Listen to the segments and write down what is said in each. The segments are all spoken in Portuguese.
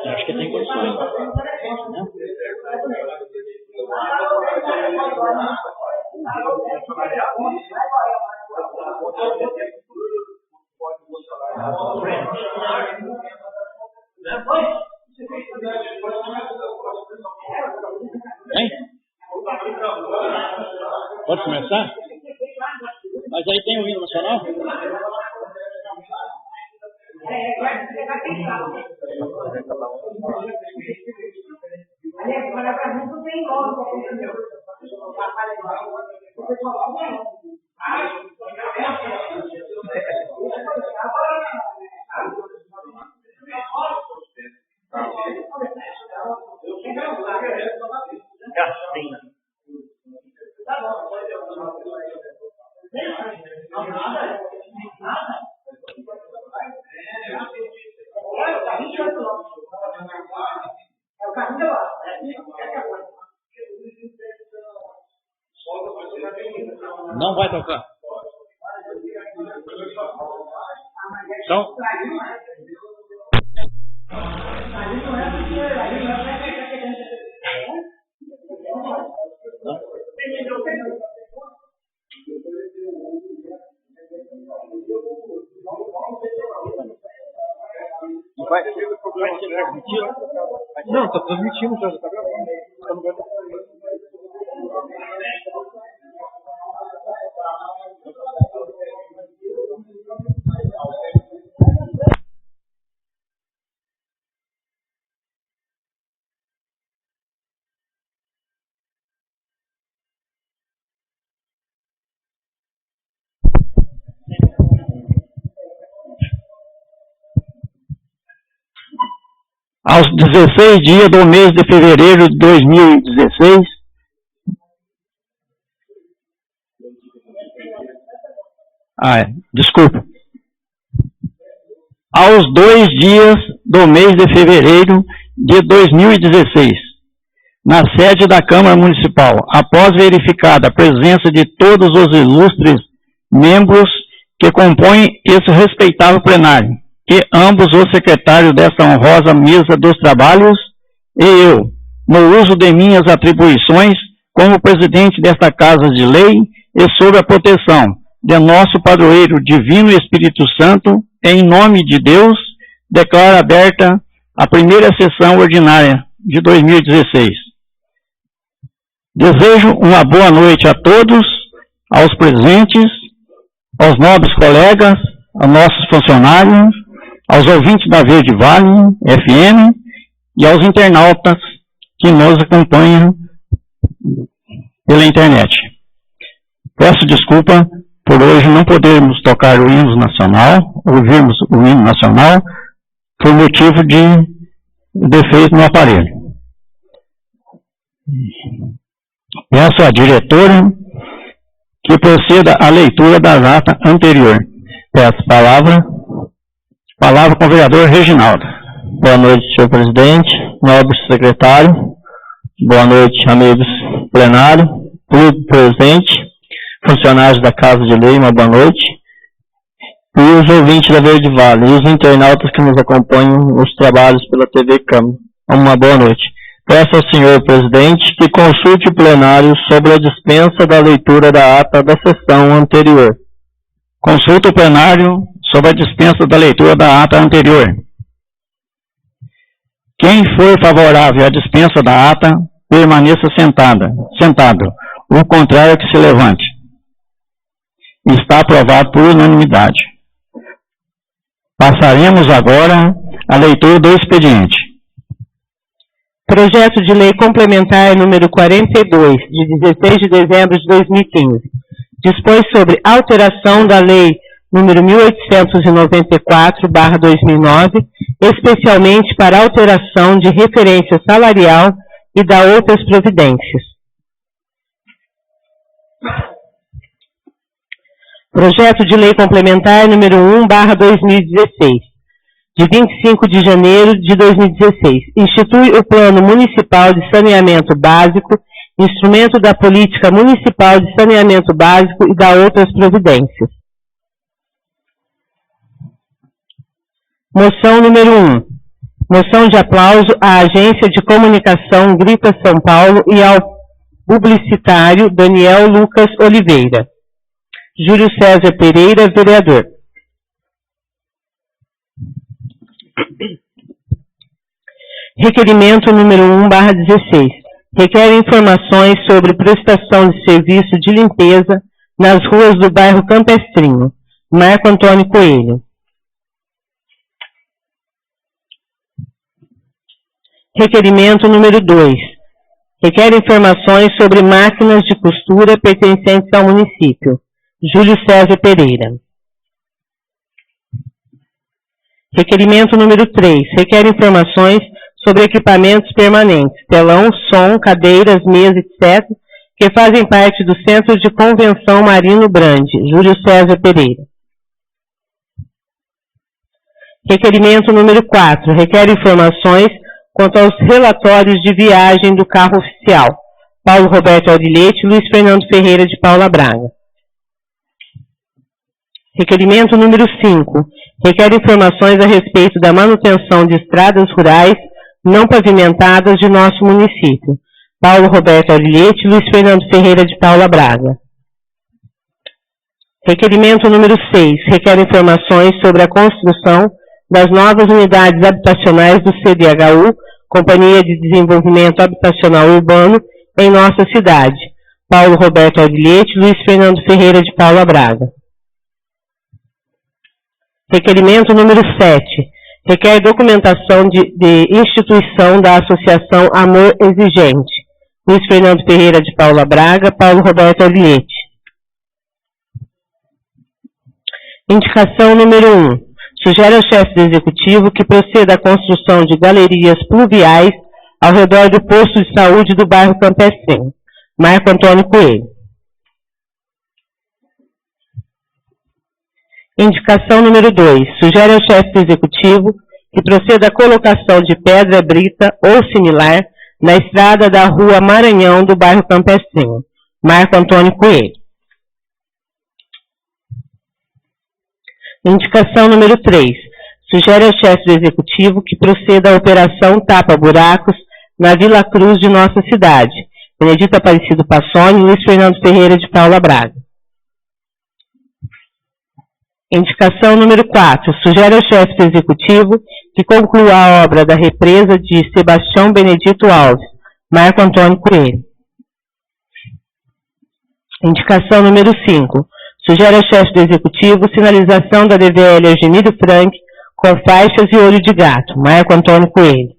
Acho que tem condições, né? Hein? Pode começar? Mas aí tem o hino nacional? Não vai tocar. Então, vai ser transmitido? Não, está transmitindo, já está gravando. Aos 16 dias do mês de fevereiro de 2016, aos 2 dias do mês de fevereiro de 2016, na sede da Câmara Municipal, após verificada a presença de todos os ilustres membros que compõem esse respeitável plenário, e ambos os secretários desta honrosa mesa dos trabalhos, e eu, no uso de minhas atribuições como presidente desta Casa de Lei e sob a proteção de nosso padroeiro Divino Espírito Santo, em nome de Deus, declaro aberta a primeira sessão ordinária de 2016. Desejo uma boa noite a todos, aos presentes, aos nobres colegas, aos nossos funcionários, aos ouvintes da Verde Vale FM e aos internautas que nos acompanham pela internet. Peço desculpa por hoje não podermos tocar o hino nacional, ouvirmos o hino nacional, por motivo de defeito no aparelho. Peço à diretora que proceda à leitura da ata anterior. Peço palavra com o vereador Reginaldo. Boa noite, senhor presidente, nobre secretário, boa noite, amigos plenário, público presente, funcionários da Casa de Lei, uma boa noite, e os ouvintes da Verde Vale, e os internautas que nos acompanham nos trabalhos pela TV Câmara, uma boa noite. Peço ao senhor presidente que consulte o plenário sobre a dispensa da leitura da ata da sessão anterior. Consulta o plenário sobre a dispensa da leitura da ata anterior. Quem for favorável à dispensa da ata, permaneça sentado. O contrário, que se levante. Está aprovado por unanimidade. Passaremos agora à leitura do expediente. Projeto de Lei Complementar número 42, de 16 de dezembro de 2015. Dispõe sobre alteração da Lei número 1894/2009, especialmente para alteração de referência salarial e da outras providências. Projeto de Lei Complementar número 1/2016, de 25 de janeiro de 2016, institui o Plano Municipal de Saneamento Básico instrumento da política municipal de saneamento básico e da outras providências. Moção número 1. Moção de aplauso à Agência de Comunicação Grita São Paulo e ao publicitário Daniel Lucas Oliveira. Júlio César Pereira, vereador. Requerimento número 1/16. Requer informações sobre prestação de serviço de limpeza nas ruas do bairro Campestrinho. Marco Antônio Coelho. Requerimento número 2. Requer informações sobre máquinas de costura pertencentes ao município. Júlio César Pereira. Requerimento número 3. Requer informações sobre equipamentos permanentes, telão, som, cadeiras, mesa, etc., que fazem parte do Centro de Convenção Marino Brande. Júlio César Pereira. Requerimento número 4. Requer informações quanto aos relatórios de viagem do carro oficial. Paulo Roberto Audilete e Luiz Fernando Ferreira de Paula Braga. Requerimento número 5. Requer informações a respeito da manutenção de estradas rurais não pavimentadas de nosso município. Paulo Roberto Audilete e Luiz Fernando Ferreira de Paula Braga. Requerimento número 6. Requer informações sobre a construção das novas unidades habitacionais do CDHU, Companhia de Desenvolvimento Habitacional Urbano, em nossa cidade. Paulo Roberto Audilete e Luiz Fernando Ferreira de Paula Braga. Requerimento número 7. Requer documentação de instituição da Associação Amor Exigente. Luiz Fernando Ferreira de Paula Braga, Paulo Roberto Audilete. Indicação número 1. Sugere ao chefe do Executivo que proceda à construção de galerias pluviais ao redor do posto de saúde do bairro Campestrinho. Marco Antônio Coelho. Indicação número 2. Sugere ao chefe do Executivo que proceda à colocação de pedra brita ou similar na estrada da Rua Maranhão do bairro Campestrinho. Marco Antônio Coelho. Indicação número 3. Sugere ao chefe do Executivo que proceda à operação tapa-buracos na Vila Cruz de nossa cidade. Benedito Aparecido Passoni e Luiz Fernando Ferreira de Paula Braga. Indicação número 4. Sugere ao chefe do Executivo que conclua a obra da represa de Sebastião Benedito Alves. Marco Antônio Coelho. Indicação número 5. Sugere ao chefe do Executivo sinalização da DVL Argemiro Frank com faixas e olho de gato. Marco Antônio Coelho.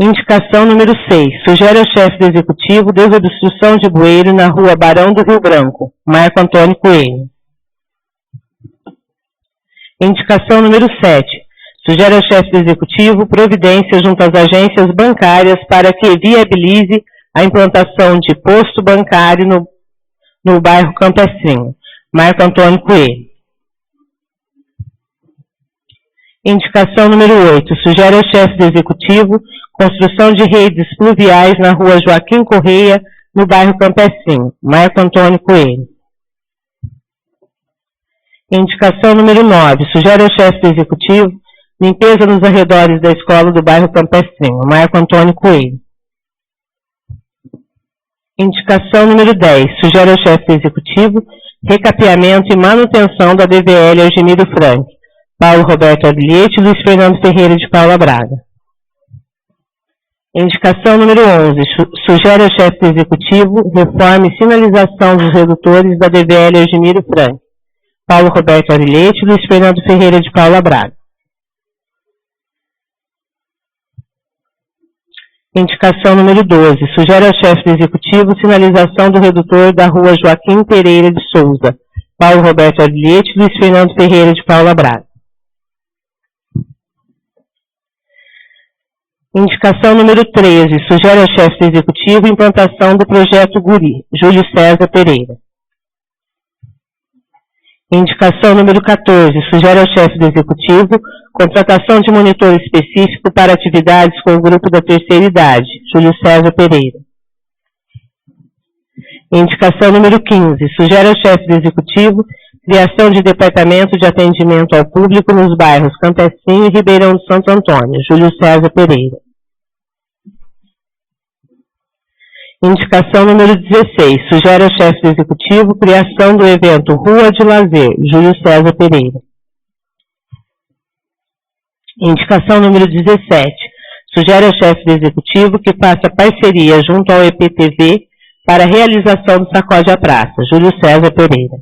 Indicação número 6. Sugere ao chefe do Executivo desobstrução de bueiro na Rua Barão do Rio Branco. Marco Antônio Coelho. Indicação número 7. Sugere ao chefe do Executivo providências junto às agências bancárias para que viabilize a implantação de posto bancário no bairro Campestrinho. Marco Antônio Coelho. Indicação número 8. Sugere ao chefe do Executivo construção de redes pluviais na Rua Joaquim Correia, no bairro Campestrinho. Marco Antônio Coelho. Indicação número 9. Sugere ao chefe do Executivo limpeza nos arredores da escola do bairro Campestrinho. Marco Antônio Coelho. Indicação número 10. Sugere ao chefe do Executivo recapeamento e manutenção da DVL Argemiro Frank. Paulo Roberto Audilete e Luiz Fernando Ferreira de Paula Braga. Indicação número 11. Sugere ao chefe do Executivo reforma e sinalização dos redutores da DVL Argemiro Frank. Paulo Roberto Audilete e Luiz Fernando Ferreira de Paula Braga. Indicação número 12. Sugere ao chefe do Executivo sinalização do redutor da Rua Joaquim Pereira de Souza. Paulo Roberto Audilete e Luiz Fernando Ferreira de Paula Braga. Indicação número 13. Sugere ao chefe do Executivo implantação do projeto Guri. Júlio César Pereira. Indicação número 14, sugere ao chefe do Executivo contratação de monitor específico para atividades com o grupo da terceira idade, Júlio César Pereira. Indicação número 15, sugere ao chefe do Executivo criação de departamento de atendimento ao público nos bairros Campestrinho e Ribeirão do Santo Antônio, Júlio César Pereira. Indicação número 16, sugere ao chefe do Executivo criação do evento Rua de Lazer, Júlio César Pereira. Indicação número 17, sugere ao chefe do Executivo que faça parceria junto ao EPTV para a realização do Sacode à Praça, Júlio César Pereira.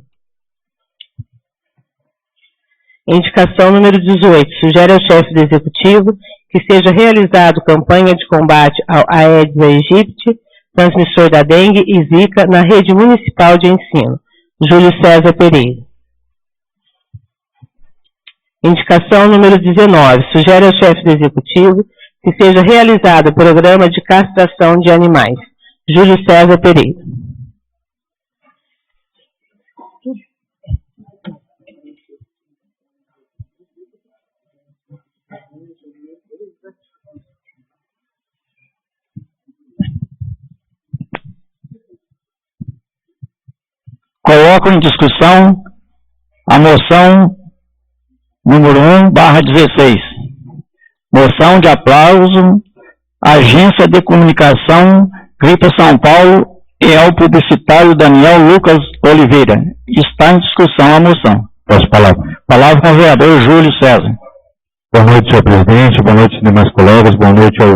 Indicação número 18, sugere ao chefe do Executivo que seja realizado campanha de combate ao Aedes aegypti, transmissor da dengue e zika na rede municipal de ensino, Júlio César Pereira. Indicação número 19, sugere ao chefe do Executivo que seja realizado o programa de castração de animais, Júlio César Pereira. Coloco em discussão a moção número 1/16. Moção de aplauso à Agência de Comunicação Gripa São Paulo e ao publicitário Daniel Lucas Oliveira. Está em discussão a moção. Posso falar? Palavra com o vereador Júlio César. Boa noite, senhor presidente. Boa noite, demais colegas. Boa noite ao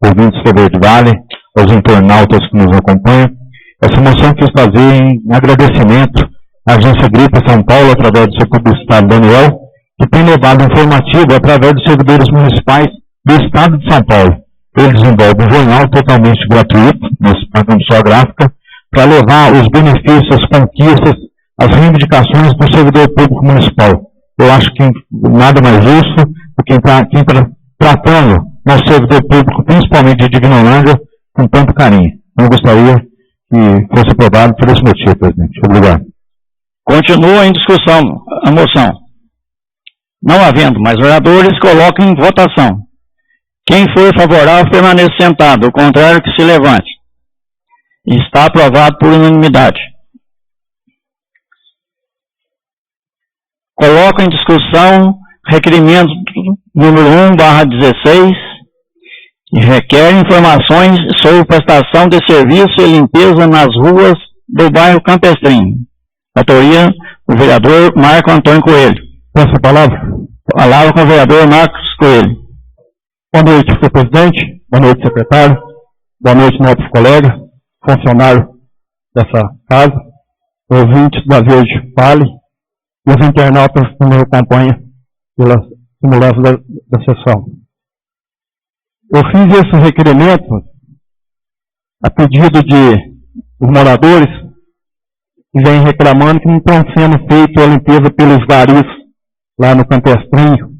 ouvintes do Verde Vale, aos internautas que nos acompanham. Essa moção quis fazer em agradecimento à Agência Gripa São Paulo, através do seu publicitário Daniel, que tem levado informativo através dos servidores municipais do Estado de São Paulo. Ele desenvolve um jornal totalmente gratuito, na sua gráfica, para levar os benefícios, as conquistas, as reivindicações do servidor público municipal. Eu acho que nada mais justo do que quem está tratando nosso servidor público, principalmente de Divinolândia, com tanto carinho. Eu gostaria que fosse aprovado por esse motivo, presidente. Obrigado. Continua em discussão a moção. Não havendo mais oradores, coloco em votação. Quem for favorável, permaneça sentado. O contrário, que se levante. Está aprovado por unanimidade. Coloco em discussão requerimento número 1/16, que requer informações sobre prestação de serviço e limpeza nas ruas do bairro Campestrinho. Autoria do vereador Marco Antônio Coelho. Peço a palavra. Palavra com o vereador Marcos Coelho. Boa noite, senhor presidente. Boa noite, secretário. Boa noite, nobres colegas, funcionários dessa casa, ouvintes da Verde Vale e os internautas que nos acompanham pela simulação da sessão. Eu fiz esse requerimento a pedido de os moradores que vêm reclamando que não estão sendo feita a limpeza pelos garis lá no Campestrinho.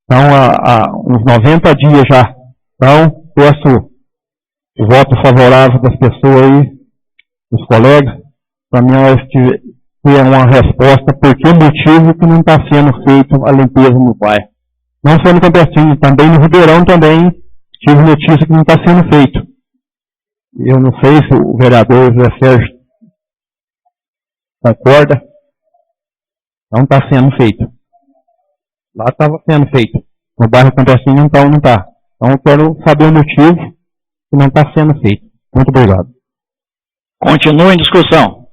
Então, há uns 90 dias já. Então, peço o voto favorável das pessoas aí, dos colegas, para mim ter uma resposta por que motivo que não está sendo feita a limpeza no bairro. Não só no Campestrinho, também no Ribeirão também tive notícia que não está sendo feito. Eu não sei se o vereador José Sérgio concorda. Não está sendo feito. Lá estava sendo feito. No bairro Campestrinho então não está. Então eu quero saber o motivo que não está sendo feito. Muito obrigado. Continua em discussão.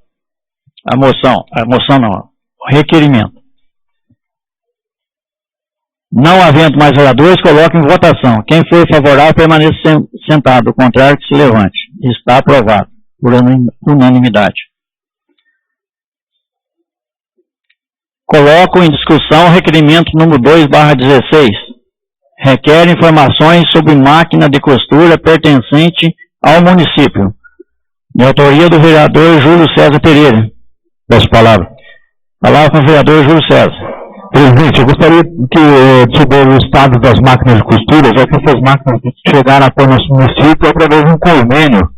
A moção não, o requerimento. Não havendo mais oradores, coloque em votação. Quem for favorável, permaneça sentado. O contrário, que se levante. Está aprovado por unanimidade. Coloco em discussão o requerimento número 2/16. Requer informações sobre máquina de costura pertencente ao município. De autoria do vereador Júlio César Pereira. Peço palavra. Palavra com o vereador Júlio César. Presidente, eu gostaria de saber o estado das máquinas de costura, já que essas máquinas chegaram até o nosso município através de um convênio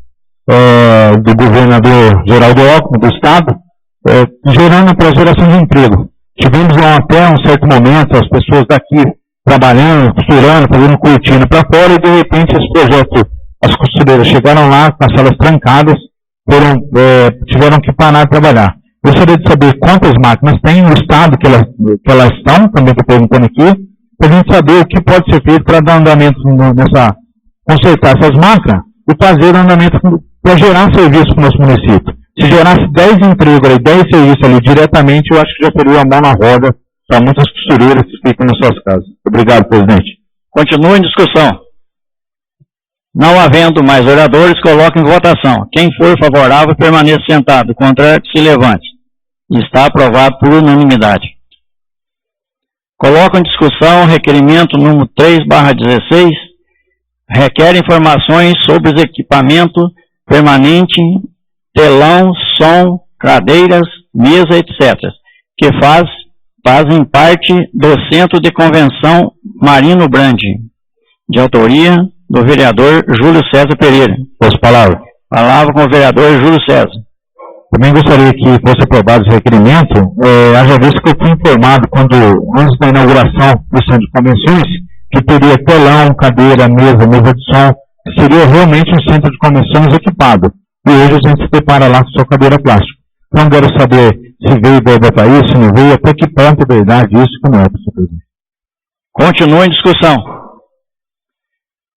do governador Geraldo Alckmin, do estado, gerando para geração de emprego. Tivemos lá até um certo momento as pessoas daqui trabalhando, costurando, fazendo cortina para fora e de repente esse projeto, as costureiras chegaram lá com as salas trancadas, tiveram que parar de trabalhar. Gostaria de saber quantas máquinas tem, o estado que elas estão, também estou perguntando aqui, para a gente saber o que pode ser feito para dar andamento consertar essas máquinas e fazer andamento para gerar serviço para o nosso município. Se gerasse 10 empregos e 10 serviços ali diretamente, eu acho que já teria a mão na roda para muitas costureiras que ficam nas suas casas. Obrigado, presidente. Continua em discussão. Não havendo mais oradores, coloque em votação. Quem for favorável, permaneça sentado. Contrário, que se levante. Está aprovado por unanimidade. Coloco em discussão o requerimento número 3/16. Requer informações sobre os equipamentos permanentes, telão, som, cadeiras, mesa, etc., que fazem parte do Centro de Convenção Marino Brandi, de autoria do vereador Júlio César Pereira. Posso palavra? Palavra com o vereador Júlio César. Também gostaria que fosse aprovado esse requerimento, haja visto que eu fui informado antes da inauguração do Centro de Convenções, que teria telão, cadeira, mesa de som, que seria realmente um centro de convenções equipado. E hoje a gente se depara lá com sua cadeira plástica. Então, quero saber se veio do país, se não veio, até que ponto é verdade isso que não é, senhor presidente. Continua em discussão.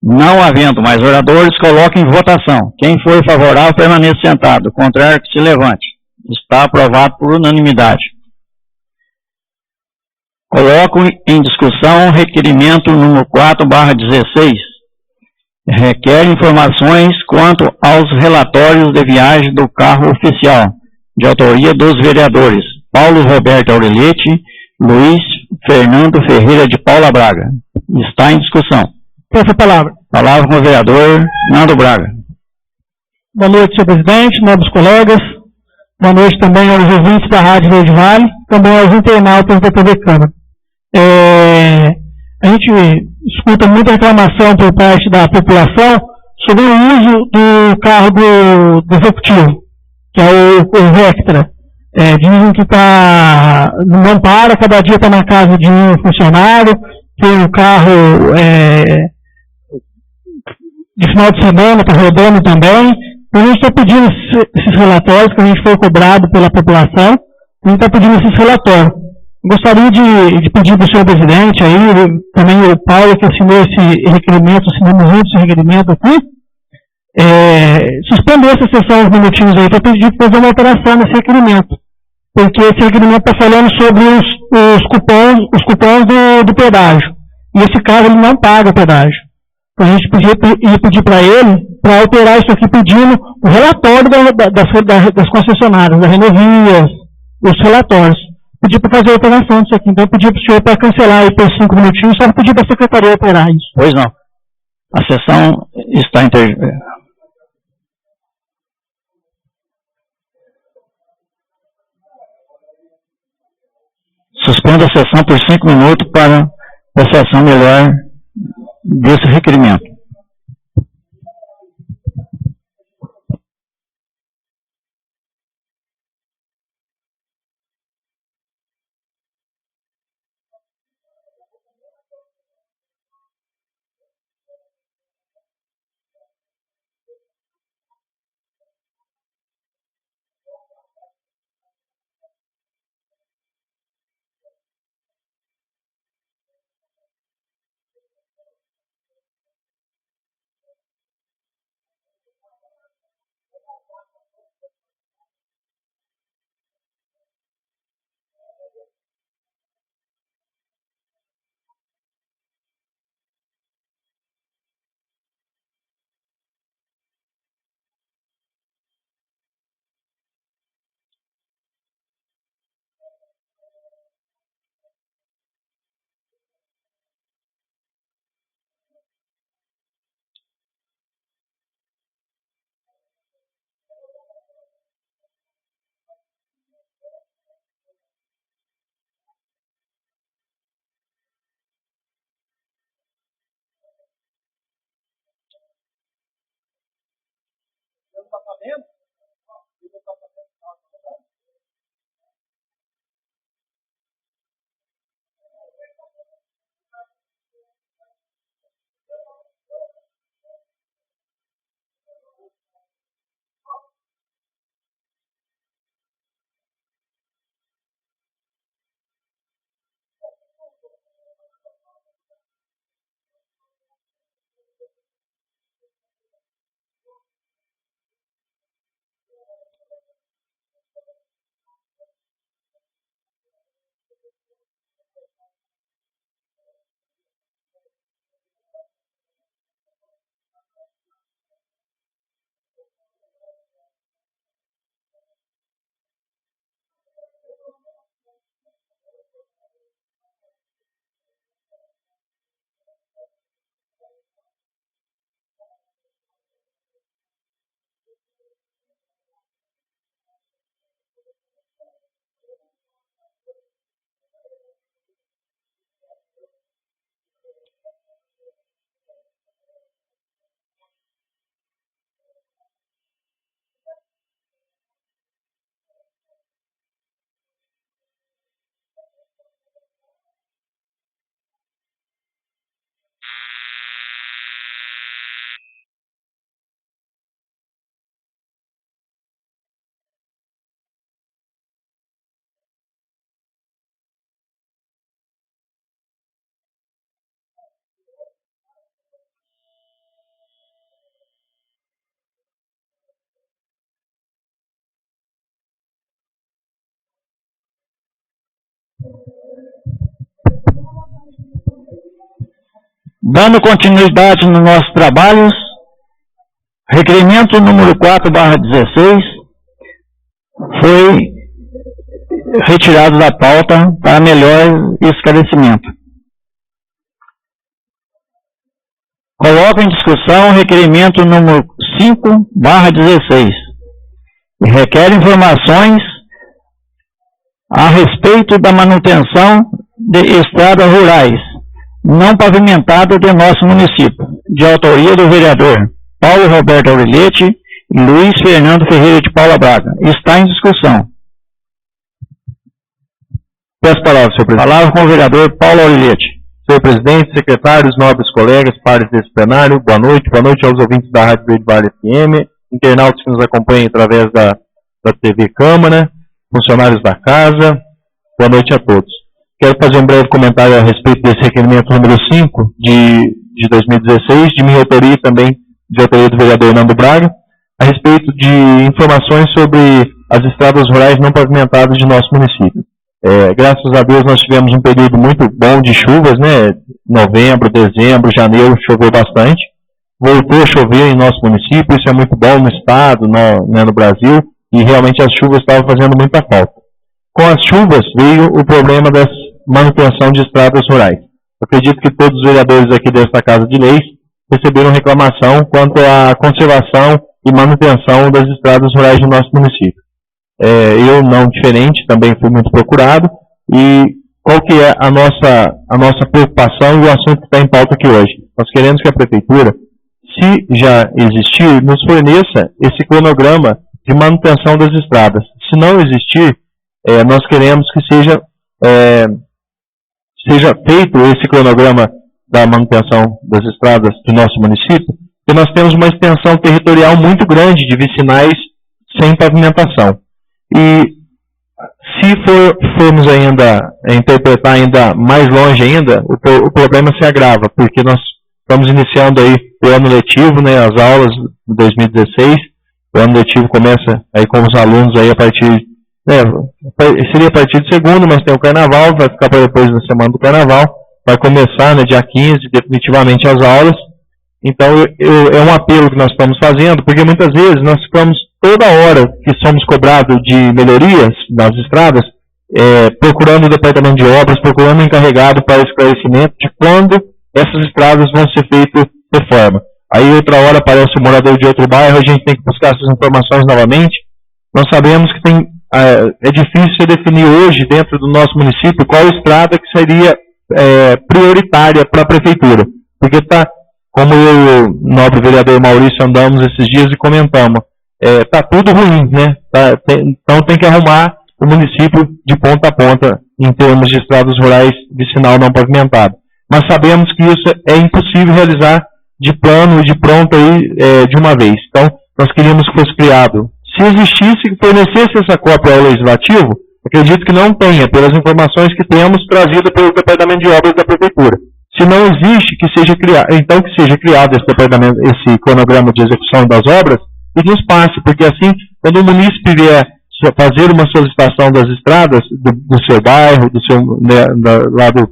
Não havendo mais oradores, coloque em votação. Quem for favorável, permaneça sentado. Contrário, que se levante. Está aprovado por unanimidade. Coloco em discussão o requerimento número 4/16. Requer informações quanto aos relatórios de viagem do carro oficial, de autoria dos vereadores Paulo Roberto Aurelete, Luiz Fernando Ferreira de Paula Braga. Está em discussão. Peço a palavra. Palavra com o vereador Nando Braga. Boa noite, senhor presidente, nobres colegas. Boa noite também aos ouvintes da Rádio Verde Vale, também aos internautas da TV Câmara. A gente escuta muita reclamação por parte da população sobre o uso do carro do executivo, que é o Vectra. Dizem que não para, cada dia está na casa de um funcionário, tem um carro de final de semana, está rodando também. A gente está pedindo esses relatórios, que a gente foi cobrado pela população, a gente está pedindo esses relatórios. Gostaria de pedir para o senhor presidente, aí, também o Paulo, que assinou esse requerimento, assinamos juntos esse requerimento aqui, suspender essa sessão uns minutinhos aí para pedir para fazer uma alteração nesse requerimento. Porque esse requerimento está falando sobre os cupons do pedágio. E esse carro ele não paga o pedágio. Então a gente ia pedir para ele, para alterar isso aqui, pedindo o relatório das concessionárias, das renovias, os relatórios. Pedir para fazer a alteração disso aqui. Então eu pedi para o senhor para cancelar aí por 5 minutinhos, só pedir para a secretaria alterar isso. Pois não. A sessão está Suspenda a sessão por 5 minutos para a sessão melhor desse requerimento. Dando continuidade nos nossos trabalhos, requerimento número 4/16 foi retirado da pauta para melhor esclarecimento. Coloco em discussão o requerimento número 5/16, e requer informações a respeito da manutenção de estradas rurais não pavimentadas de nosso município, de autoria do vereador Paulo Roberto Aurelete e Luiz Fernando Ferreira de Paula Braga. Está em discussão. Peço palavra, senhor presidente. Palavra com o vereador Paulo Aurelete. Senhor presidente, secretários, nobres colegas, pares desse plenário, boa noite aos ouvintes da Rádio Verde Vale FM, internautas que nos acompanham através da TV Câmara, funcionários da casa, boa noite a todos. Quero fazer um breve comentário a respeito desse requerimento número 5 de 2016, de minha autoria e também de autoria do vereador Nando Braga, a respeito de informações sobre as estradas rurais não pavimentadas de nosso município. Graças a Deus nós tivemos um período muito bom de chuvas, né? Novembro, dezembro, janeiro choveu bastante. Voltou a chover em nosso município, isso é muito bom no estado, no Brasil, e realmente as chuvas estavam fazendo muita falta. Com as chuvas veio o problema da manutenção de estradas rurais. Eu acredito que todos os vereadores aqui desta Casa de Leis receberam reclamação quanto à conservação e manutenção das estradas rurais de nosso município. Eu, não diferente, também fui muito procurado, e qual que é a nossa preocupação e o assunto que está em pauta aqui hoje? Nós queremos que a Prefeitura, se já existir, nos forneça esse cronograma de manutenção das estradas. Se não existir, nós queremos que seja feito esse cronograma da manutenção das estradas do nosso município, porque nós temos uma extensão territorial muito grande de vicinais sem pavimentação. E se formos ainda interpretar ainda mais longe ainda, o problema se agrava, porque nós estamos iniciando aí o ano letivo, né, as aulas de 2016, o ano letivo começa aí com os alunos aí a partir, seria a partir de segundo, mas tem o carnaval, vai ficar para depois da semana do carnaval, vai começar, né, dia 15, definitivamente as aulas. Então é um apelo que nós estamos fazendo, porque muitas vezes nós ficamos toda hora que somos cobrados de melhorias nas estradas, procurando o departamento de obras, procurando o encarregado para esclarecimento de quando essas estradas vão ser feitas reforma. Aí outra hora aparece o morador de outro bairro, a gente tem que buscar essas informações novamente. Nós sabemos que é difícil definir hoje dentro do nosso município qual estrada que seria prioritária para a Prefeitura, porque está, como eu, o nobre vereador Maurício, andamos esses dias e comentamos, está tudo ruim, né? Então tem que arrumar o município de ponta a ponta em termos de estradas rurais vicinal não pavimentado. Mas sabemos que isso é impossível realizar de plano e de pronto aí de uma vez. Então nós queríamos que fosse criado. Se existisse, que fornecesse essa cópia ao Legislativo, acredito que não tenha, pelas informações que temos trazidas pelo Departamento de Obras da Prefeitura. Se não existe, que seja criado esse cronograma de execução das obras, e nos passe, porque assim, quando o munícipe vier fazer uma solicitação das estradas do seu bairro, lá do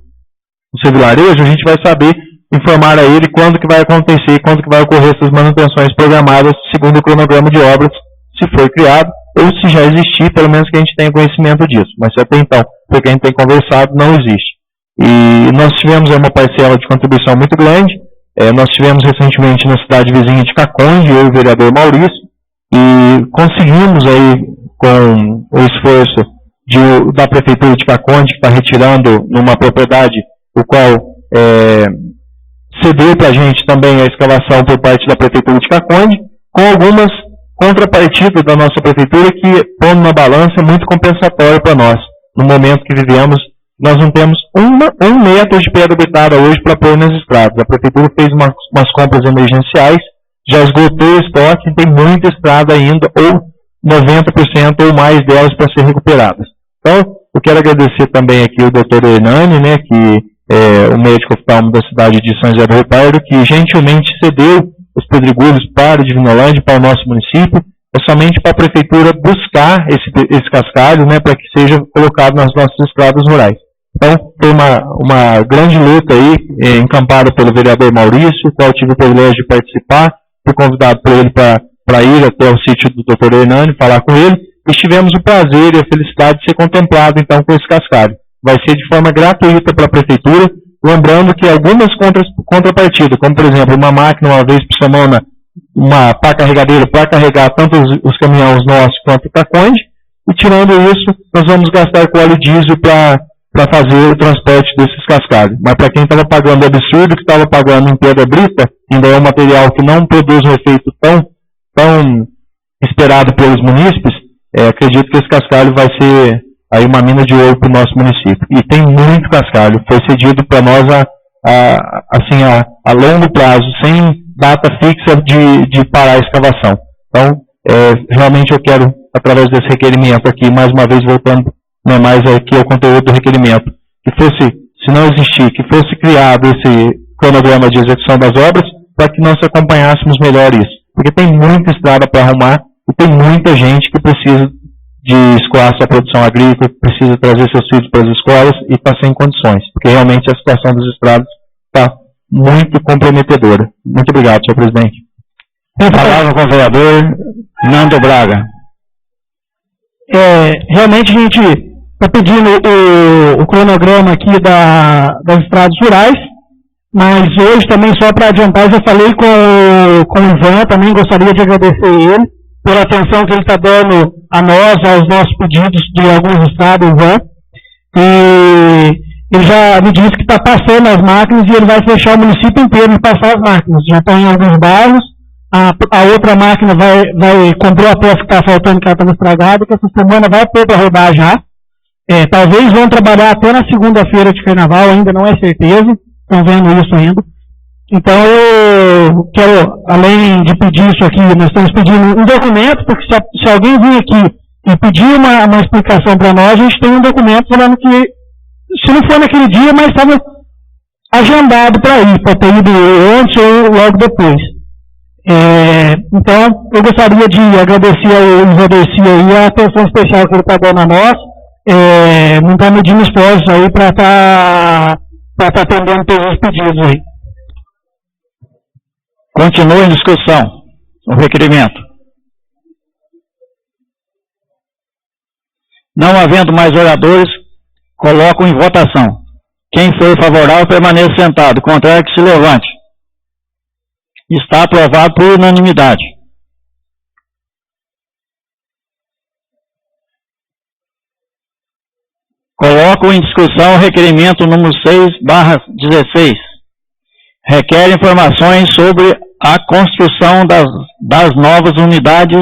seu vilarejo, a gente vai saber informar a ele quando que vai acontecer, quando que vai ocorrer essas manutenções programadas segundo o cronograma de obras, se foi criado, ou se já existir, pelo menos que a gente tenha conhecimento disso. Mas até então, porque a gente tem conversado, não existe. E nós tivemos uma parcela de contribuição muito grande. Nós tivemos recentemente na cidade vizinha de Caconde, eu e o vereador Maurício, e conseguimos aí, com o esforço da Prefeitura de Caconde, que está retirando numa propriedade, o qual cedeu para a gente também a escavação por parte da Prefeitura de Caconde, com algumas contrapartidas da nossa Prefeitura que, pondo na balança, é muito compensatório para nós. No momento que vivemos, nós não temos um metro de pedra habitada hoje para pôr nas estradas. A Prefeitura fez umas compras emergenciais, já esgotou o estoque, tem muita estrada ainda, ou 90% ou mais delas para ser recuperadas. Então, eu quero agradecer também aqui o Dr. Hernani, né, que é o médico oftalmo da cidade de São José do Rio Pardo, que gentilmente cedeu os pedregulhos para Divinolândia, para o nosso município, somente para a Prefeitura buscar esse cascalho, né, para que seja colocado nas nossas estradas rurais. Então, foi uma grande luta aí, encampada pelo vereador Maurício, qual eu tive o privilégio de participar, fui convidado por ele para ir até o sítio do Dr. Hernani, falar com ele, e tivemos o prazer e a felicidade de ser contemplado, então, com esse cascalho. Vai ser de forma gratuita para a Prefeitura, lembrando que algumas contrapartidas, como, por exemplo, uma máquina uma vez por semana, uma pá carregadeira para carregar tanto os caminhões nossos quanto o Taconde, e tirando isso, nós vamos gastar com óleo diesel para fazer o transporte desses cascalhos. Mas para quem estava pagando o absurdo que estava pagando em pedra brita, ainda é um material que não produz um efeito tão esperado pelos munícipes, acredito que esse cascalho vai ser aí uma mina de ouro para o nosso município. E tem muito cascalho, foi cedido para nós a longo prazo, sem data fixa de parar a escavação. Então, realmente eu quero, através desse requerimento aqui, mais uma vez voltando mais aqui ao conteúdo do requerimento, que fosse, se não existir, que fosse criado esse cronograma de execução das obras, para que nós acompanhássemos melhor isso. Porque tem muita estrada para arrumar e tem muita gente que precisa de escoar sua produção agrícola, precisa trazer seus filhos para as escolas e está sem condições, porque realmente a situação das estradas está muito comprometedora. Muito obrigado, senhor presidente. Palavra com o vereador Nando Braga. Realmente a gente está pedindo o cronograma aqui das estradas rurais, mas hoje também, só para adiantar, eu já falei com o Ivan, também gostaria de agradecer ele pela atenção que ele está dando a nós, aos nossos pedidos de alguns estados, Ivan. E ele já me disse que está passando as máquinas e ele vai fechar o município inteiro de passar as máquinas. Já está em alguns bairros, a outra máquina comprou a peça que está faltando, que ela estava estragada, que essa semana vai pôr para rodar já. Talvez vão trabalhar até na segunda-feira de carnaval, ainda não é certeza, estão vendo isso ainda. Então, eu quero, além de pedir isso aqui, nós estamos pedindo um documento, porque se alguém vir aqui e pedir uma explicação para nós, a gente tem um documento falando que, se não for naquele dia, mas estava agendado para ir, para ter ido antes ou logo depois. Então, eu gostaria de agradecer ao Ivan Dercy aí a atenção especial que ele está dando a nós, não está medindo esforços aí para estar atendendo todos os pedidos aí. Continua em discussão o requerimento. Não havendo mais oradores, coloco em votação. Quem for favorável, permaneça sentado. Contrário, que se levante. Está aprovado por unanimidade. Coloco em discussão o requerimento número 6/16. Requer informações sobre a construção das novas unidades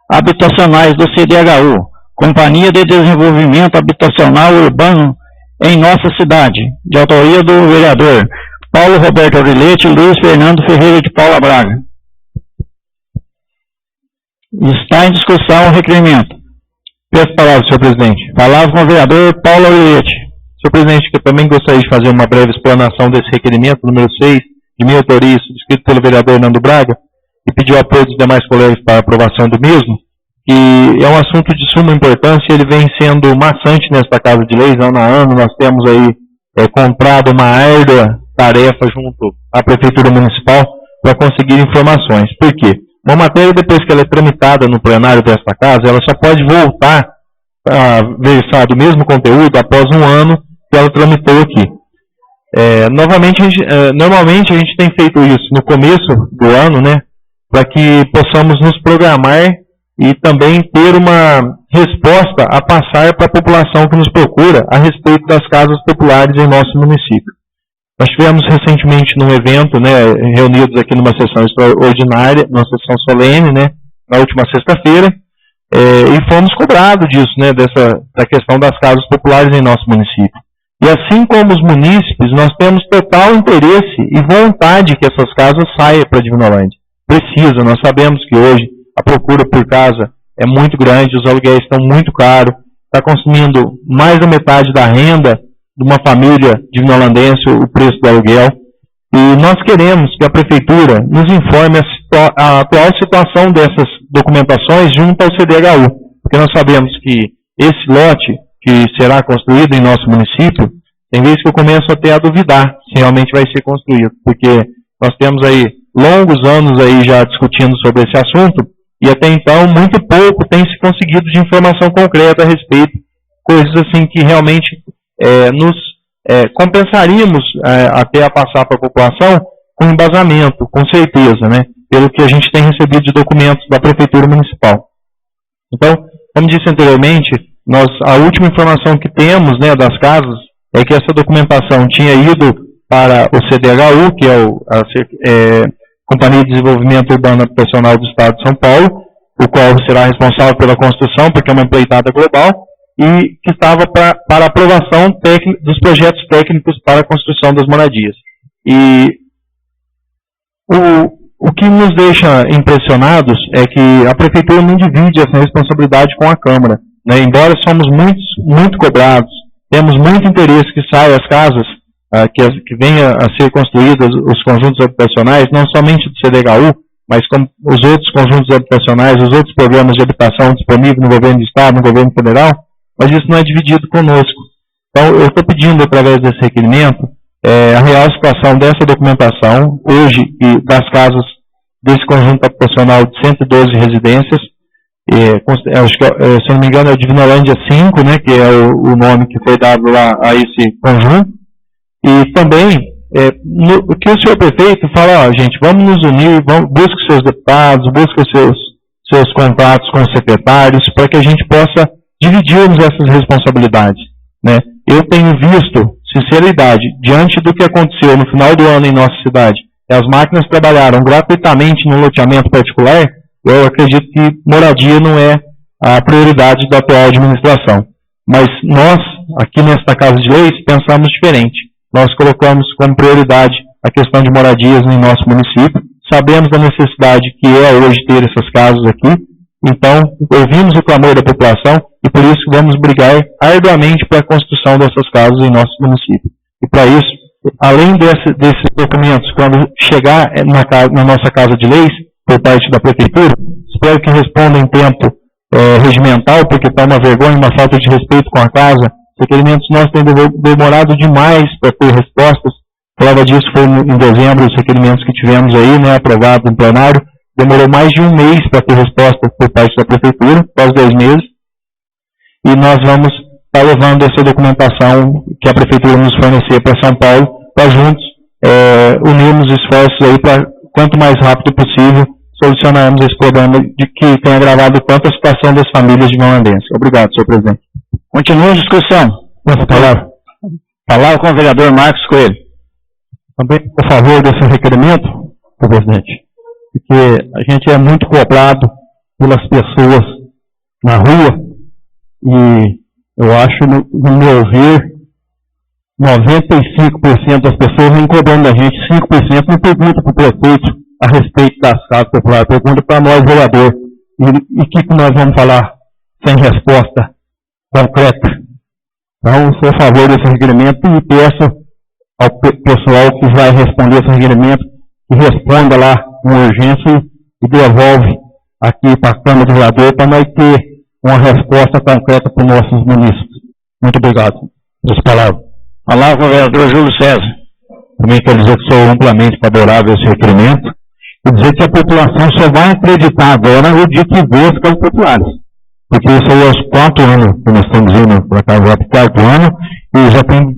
habitacionais do CDHU, Companhia de Desenvolvimento Habitacional Urbano em nossa cidade, de autoria do vereador Paulo Roberto Aurilete e Luiz Fernando Ferreira de Paula Braga. Está em discussão o requerimento. Peço palavra, senhor presidente. Palavra com o vereador Paulo Aurilete. Senhor presidente, que eu também gostaria de fazer uma breve explanação desse requerimento, número 6, de minha autoria, escrito pelo vereador Nando Braga, e pedir o apoio dos demais colegas para a aprovação do mesmo, que é um assunto de suma importância e ele vem sendo maçante nesta Casa de Leis, ano a ano. Nós temos aí comprado uma árdua tarefa junto à Prefeitura Municipal para conseguir informações. Por quê? Uma matéria, depois que ela é tramitada no plenário desta Casa, ela só pode voltar a versar do mesmo conteúdo após um ano que ela tramitou aqui. Normalmente a gente tem feito isso no começo do ano, né, para que possamos nos programar e também ter uma resposta a passar para a população que nos procura a respeito das casas populares em nosso município. Nós tivemos recentemente num evento, né, reunidos aqui numa sessão extraordinária, numa sessão solene, né, na última sexta-feira, e fomos cobrados disso, né, da questão das casas populares em nosso município. E assim como os munícipes, nós temos total interesse e vontade que essas casas saiam para a Divinolândia. Precisa, nós sabemos que hoje a procura por casa é muito grande, os aluguéis estão muito caros, está consumindo mais da metade da renda de uma família divinolandense o preço do aluguel. E nós queremos que a Prefeitura nos informe a atual situação dessas documentações junto ao CDHU, porque nós sabemos que esse lote que será construído em nosso município, Tem vezes que eu começo até a duvidar se realmente vai ser construído, porque nós temos aí longos anos aí já discutindo sobre esse assunto, e até então muito pouco tem se conseguido de informação concreta a respeito, coisas assim que realmente nos compensaríamos até a passar para a população com embasamento, com certeza, né, pelo que a gente tem recebido de documentos da Prefeitura Municipal. Então, como disse anteriormente, a última informação que temos, né, das casas é que essa documentação tinha ido para o CDHU, que é a Companhia de Desenvolvimento Urbano Habitacional do Estado de São Paulo, o qual será responsável pela construção, porque é uma empreitada global, e que estava para aprovação dos projetos técnicos para a construção das moradias. E o que nos deixa impressionados é que a Prefeitura não divide essa responsabilidade com a Câmara, né? Embora somos muito cobrados, temos muito interesse que saiam as casas, que venha a ser construídas os conjuntos habitacionais, não somente do CDHU, mas como os outros conjuntos habitacionais, os outros programas de habitação disponíveis no governo do Estado, no governo federal, mas isso não é dividido conosco. Então, eu estou pedindo, através desse requerimento, a real situação dessa documentação, hoje, e das casas desse conjunto habitacional de 112 residências, acho que, se não me engano, é o Divinolândia 5, né, que é o nome que foi dado lá a esse conjunto. E também, o que o senhor prefeito fala, gente, vamos nos unir, busque seus deputados, busque seus contatos com os secretários, para que a gente possa dividirmos essas responsabilidades, né? Eu tenho visto, sinceridade, diante do que aconteceu no final do ano em nossa cidade, e as máquinas trabalharam gratuitamente no loteamento particular, eu acredito que moradia não é a prioridade da atual administração. Mas nós, aqui nesta Casa de Leis, pensamos diferente. Nós colocamos como prioridade a questão de moradias em nosso município. Sabemos da necessidade que é hoje ter essas casas aqui. Então, ouvimos o clamor da população e por isso vamos brigar arduamente para a construção dessas casas em nosso município. E para isso, além desses documentos, quando chegar na nossa Casa de Leis, por parte da Prefeitura, espero que responda em tempo regimental, porque está uma vergonha, uma falta de respeito com a casa. Os requerimentos nós temos demorado demais para ter respostas. Prova disso foi em dezembro, os requerimentos que tivemos aí, né, aprovados em plenário, demorou mais de um mês para ter resposta por parte da Prefeitura, quase 2 meses. E nós vamos estar levando essa documentação que a Prefeitura nos fornecer para São Paulo, para juntos unirmos esforços aí para, quanto mais rápido possível, solucionarmos esse problema que tem agravado tanto a situação das famílias de Mauandense. Obrigado, senhor presidente. Continua a discussão. Posso falar? Palavra com o vereador Marcos Coelho. Também por favor desse requerimento, senhor presidente, porque a gente é muito cobrado pelas pessoas na rua e eu acho, no meu ver, 95% das pessoas vêm cobrando da gente, 5% não pergunta para o prefeito a respeito das casas populares, pergunta para nós, vereador, e o que nós vamos falar sem resposta concreta. Então, sou a favor desse requerimento e peço ao pessoal que vai responder esse requerimento que responda lá com urgência e devolve aqui para a Câmara do Vereador para nós ter uma resposta concreta para os nossos munícipes. Muito obrigado. As palavras. Palavra com o vereador Júlio César. Também quero dizer que sou amplamente favorável a esse requerimento e dizer que a população só vai acreditar agora o dia que vê as casas populares. Porque isso aí é os 4 anos que nós estamos indo para cá, já 4 anos, e já tem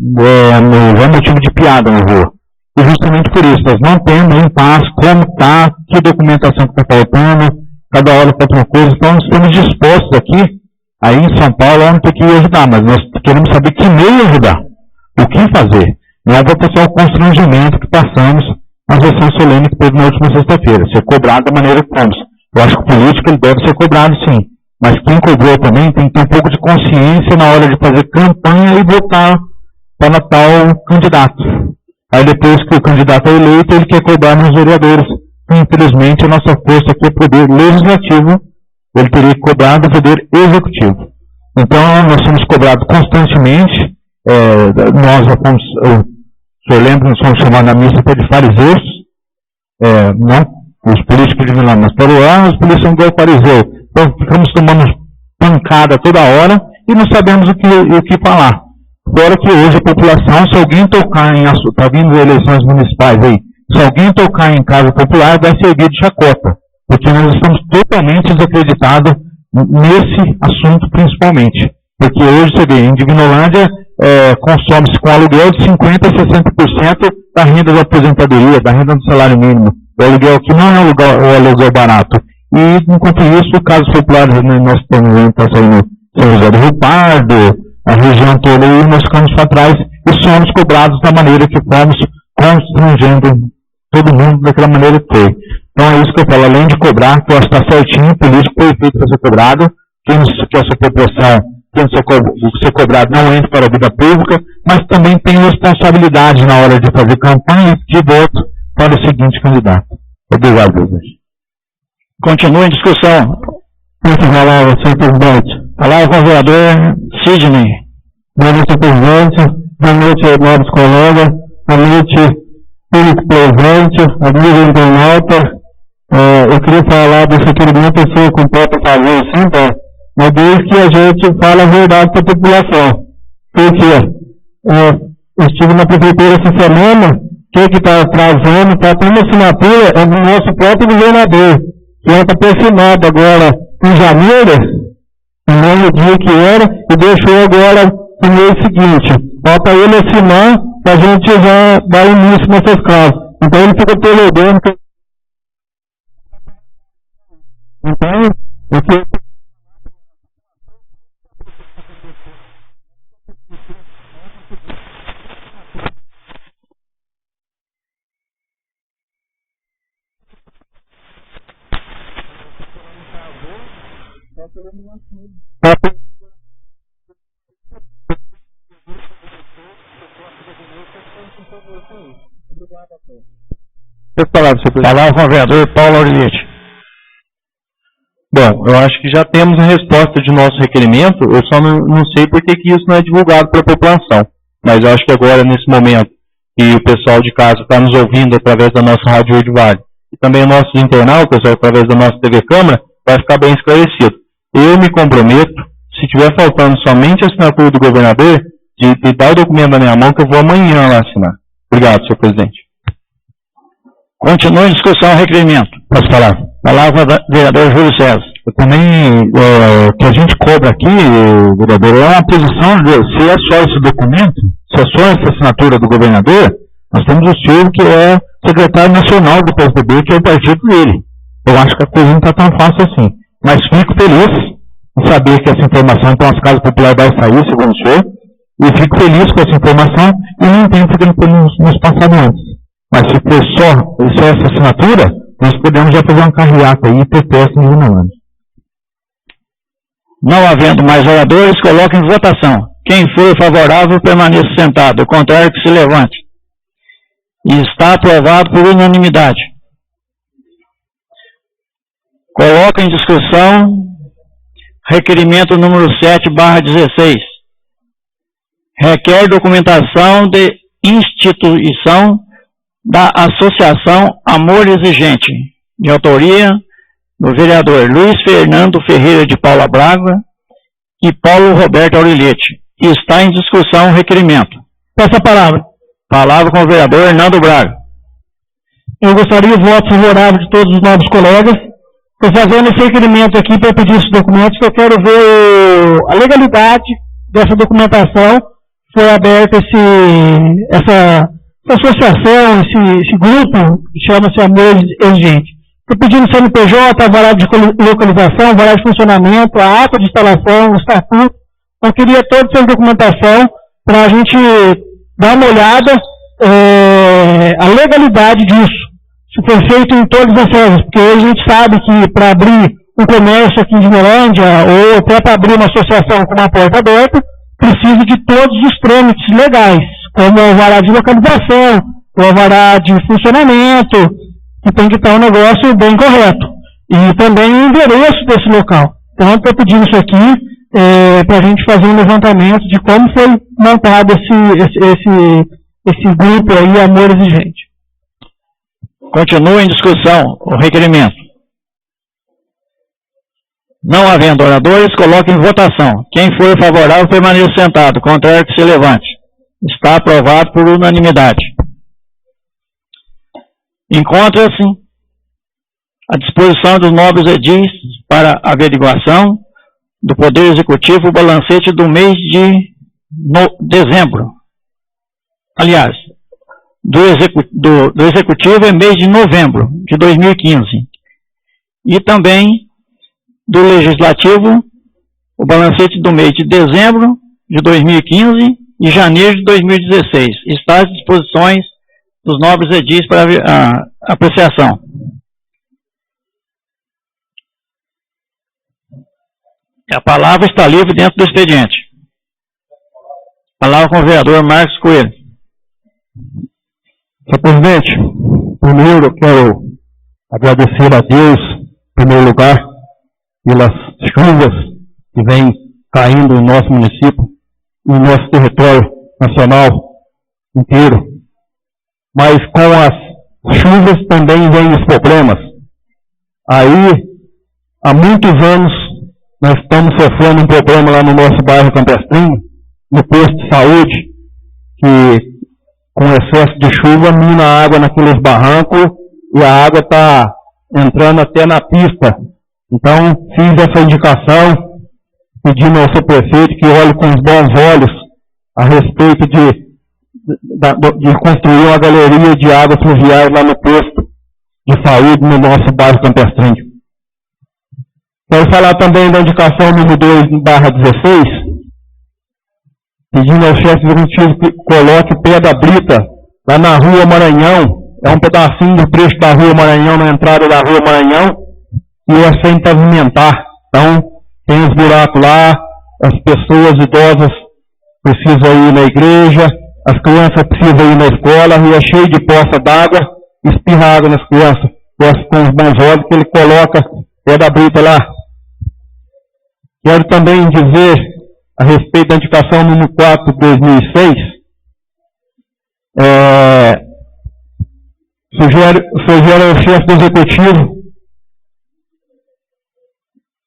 já motivo de piada na rua. E justamente por isso, nós não temos em paz como está, que documentação que está faltando, cada hora está outra coisa. Então, nós estamos dispostos aqui, aí em São Paulo, vamos ter que ajudar, mas nós queremos saber que meio ajudar, o que fazer. Não vou passar o constrangimento que passamos na sessão solene que teve na última sexta-feira, ser cobrado da maneira que fomos. Eu acho que o político ele deve ser cobrado sim, mas quem cobrou também tem que ter um pouco de consciência na hora de fazer campanha e votar para tal candidato. Aí depois que o candidato é eleito, ele quer cobrar nos vereadores. Infelizmente, a nossa força aqui é poder legislativo, ele teria que cobrar do poder executivo. Então, nós somos cobrados constantemente, nós já fomos, o senhor lembra, nós somos chamados na missa de fariseus, não, os políticos de Milão, mas para lá, os políticos são igual fariseu. Então, ficamos tomando pancada toda hora e não sabemos o que falar. Fora que hoje a população, se alguém tocar em assunto, está vindo eleições municipais aí, se alguém tocar em casa popular, vai servir de chacota, porque nós estamos totalmente desacreditados nesse assunto principalmente. Porque hoje, você vê, em Divinolândia, consome-se com aluguel de 50% a 60% da renda da aposentadoria, da renda do salário mínimo. O aluguel que não é o aluguel barato. E, enquanto isso, casos populares, né, nós temos aí no São José do Rio Pardo, a região toda, e nós ficamos para trás e somos cobrados da maneira que fomos, constrangendo todo mundo daquela maneira que foi. Então é isso que eu falo, além de cobrar, que eu acho que está certinho, por isso que foi feito para ser cobrado, que essa população, quem ser cobrado não entra para a vida pública, mas também tem responsabilidade na hora de fazer campanha de voto para o seguinte candidato. Obrigado, presidente. Continua em discussão. Muitas palavras, senhor presidente. Palavra com o vereador Sidney. Boa noite, senhor presidente. Boa noite, nobres colegas. Boa noite, público presente, amigo internauta. Eu queria falar desse requerimento, eu sou completo a favor, sim, tá? Mas desde que a gente fala a verdade para a população. Porque eu estive na prefeitura essa semana, que está atrasando, está tendo assinatura, é do nosso próprio governador, que ela está pressionado agora em janeiro, no mesmo dia que era, e deixou agora no mês seguinte. Falta ele assinar para a gente já dar início nessas casas. Então ele fica perdendo. Então, eu quero... Palavra com o vereador Paulo Aureliete. Bom, eu acho que já temos a resposta de nosso requerimento, eu só não sei por que isso não é divulgado para a população. Mas eu acho que agora, nesse momento, que o pessoal de casa está nos ouvindo através da nossa Rádio Verde Vale, e também os nossos internautas, através da nossa TV Câmara, vai ficar bem esclarecido. Eu me comprometo, se tiver faltando somente a assinatura do governador, de dar o documento na minha mão, que eu vou amanhã lá assinar. Obrigado, senhor presidente. Continua em discussão o requerimento. Posso falar? Palavra do vereador Júlio César. Eu também, o que a gente cobra aqui, vereador, é uma posição de, se é só esse documento, se é só essa assinatura do governador, nós temos o Silvio, que é secretário nacional do PSDB, que é o partido dele. Eu acho que a coisa não está tão fácil assim. Mas fico feliz em saber que essa informação, então, as casas populares vai sair, segundo o senhor, e fico feliz com essa informação e não entendo porque não foi nos passado antes. Mas se for só essa assinatura, nós podemos já fazer uma carreata aí e ter teste em Divinolândia. Não havendo mais oradores, coloque em votação. Quem for favorável, permaneça sentado. O contrário, que se levante. E está aprovado por unanimidade. Coloca em discussão requerimento número 7/16. Requer documentação de instituição da Associação Amor Exigente, de autoria do vereador Luiz Fernando Ferreira de Paula Braga e Paulo Roberto Aureliete. E está em discussão o requerimento. Passa a palavra. Palavra com o vereador Hernando Braga. Eu gostaria do voto favorável de todos os novos colegas. Estou fazendo esse requerimento aqui para pedir esses documentos, que eu quero ver a legalidade dessa documentação. Foi aberta essa associação, esse grupo, que chama-se Amor Exigente. Estou pedindo CNPJ, alvará de localização, alvará de funcionamento, a ata de instalação, o estatuto. Eu queria toda essa documentação para a gente dar uma olhada a legalidade disso. Se for feito em todas as áreas, porque hoje a gente sabe que para abrir um comércio aqui em Divinolândia, ou até para abrir uma associação com uma porta aberta, precisa de todos os trâmites legais, como o alvará de localização, o alvará de funcionamento, que tem que estar um negócio bem correto. E também o endereço desse local. Então, eu estou pedindo isso aqui para a gente fazer um levantamento de como foi montado esse grupo aí, Amor Exigente. Continua em discussão o requerimento. Não havendo oradores, coloque em votação. Quem for favorável, permaneça sentado. Contrário, que se levante. Está aprovado por unanimidade. Encontra-se à disposição dos nobres edis para averiguação do Poder Executivo o balancete do mês de dezembro. Aliás, do Executivo é mês de novembro de 2015. E também do Legislativo o balancete do mês de dezembro de 2015 e janeiro de 2016. Está às disposições dos nobres edis para apreciação. A palavra está livre dentro do expediente. A palavra com o vereador Marcos Coelho. Senhor presidente, primeiro eu quero agradecer a Deus, em primeiro lugar, pelas chuvas que vêm caindo no nosso município e no nosso território nacional inteiro. Mas com as chuvas também vêm os problemas. Aí, há muitos anos, nós estamos sofrendo um problema lá no nosso bairro Campestrinho, no posto de saúde, que com excesso de chuva mina a água naqueles barrancos e a água está entrando até na pista. Então, fiz essa indicação, pedindo ao seu prefeito que olhe com os bons olhos a respeito de construir uma galeria de águas pluviais lá no posto de saúde no nosso bairro Campestrinho. Quero falar também da indicação número 2/16, pedindo ao chefe executivo que coloque o pé da brita lá na Rua Maranhão. É um pedacinho do trecho da Rua Maranhão, na entrada da Rua Maranhão, e é sem pavimentar. Então, tem os buracos lá, as pessoas idosas precisam ir na igreja, as crianças precisam ir na escola, e é cheio de poça d'água, espirra água nas crianças. Gosto com os bons olhos que ele coloca o pé da brita lá. Quero também dizer, a respeito da indicação número 4/2006, sugere ao chefe do executivo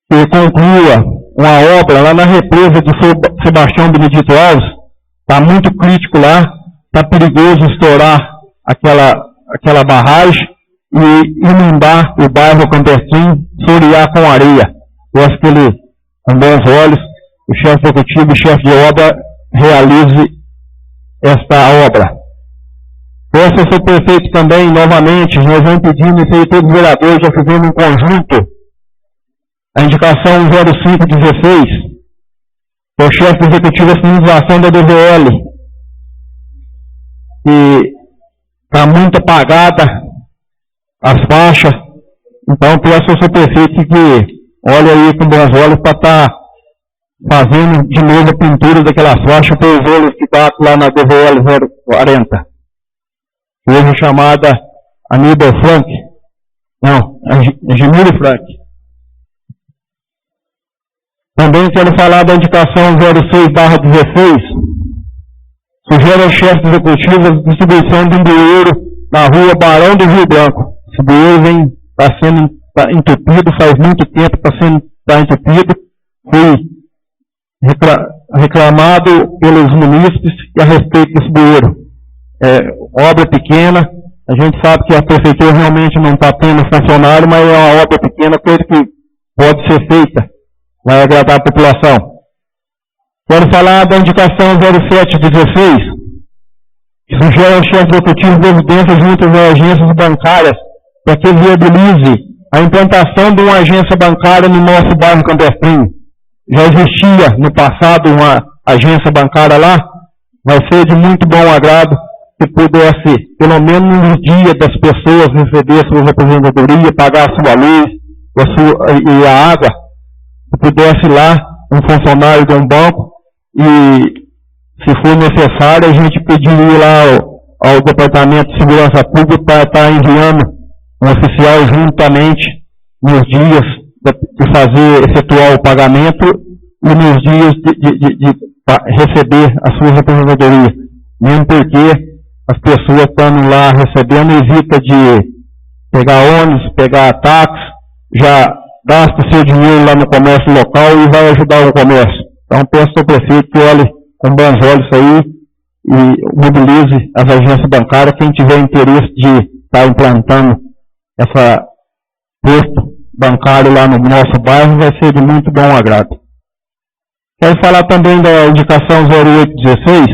que conclua uma obra lá na represa de Sebastião Benedito Alves. Está muito crítico lá, está perigoso estourar aquela barragem e inundar o bairro Campestrinho, sorear com areia. Eu acho que ele, com bons olhos, o chefe executivo e chefe de obra realize esta obra. Peço ao seu prefeito também, novamente, nós vamos pedindo isso aí, todos os vereadores já fizemos um conjunto, a indicação 05/16, que é o chefe executivo de sinalização da DVL, que está muito apagada as faixas. Então peço ao seu prefeito que olhe aí com bons olhos para estar fazendo de novo a pintura daquelas faixas para os olhos que está lá na DVL 040. Hoje chamada Aníbal Frank. Não, Gemílio Frank. Também quero falar da indicação 06/16. Sugere ao chefe executivo a distribuição de um bueiro na rua Barão do Rio Branco. Esse bueiro está sendo entupido, faz muito tempo que está entupido. Foi reclamado pelos munícipes a respeito desse bueiro. Obra pequena, a gente sabe que a prefeitura realmente não está tendo funcionário, mas é uma obra pequena, coisa que pode ser feita, vai agradar a população. Quero falar da indicação 07/16, que sugere ao chefe executivo providências junto às agências bancárias para que viabilize a implantação de uma agência bancária no nosso bairro Campestrinho. Já existia no passado uma agência bancária lá, vai ser de muito bom agrado que pudesse, pelo menos nos dias das pessoas, receber a sua aposentadoria, pagar a sua luz e a água, que pudesse ir lá um funcionário de um banco e, se for necessário, a gente pediria lá ao Departamento de Segurança Pública para estar enviando um oficial juntamente nos dias de efetuar o pagamento e nos dias de receber a sua aposentadoria. Mesmo porque as pessoas estando lá recebendo evita de pegar ônibus, pegar táxi, já gasta seu dinheiro lá no comércio local e vai ajudar o comércio. Então, peço ao prefeito que olhe com bons olhos isso aí e mobilize as agências bancárias. Quem tiver interesse de estar implantando essa posto bancário lá no nosso bairro vai ser de muito bom agrado. Quero falar também da indicação 0816,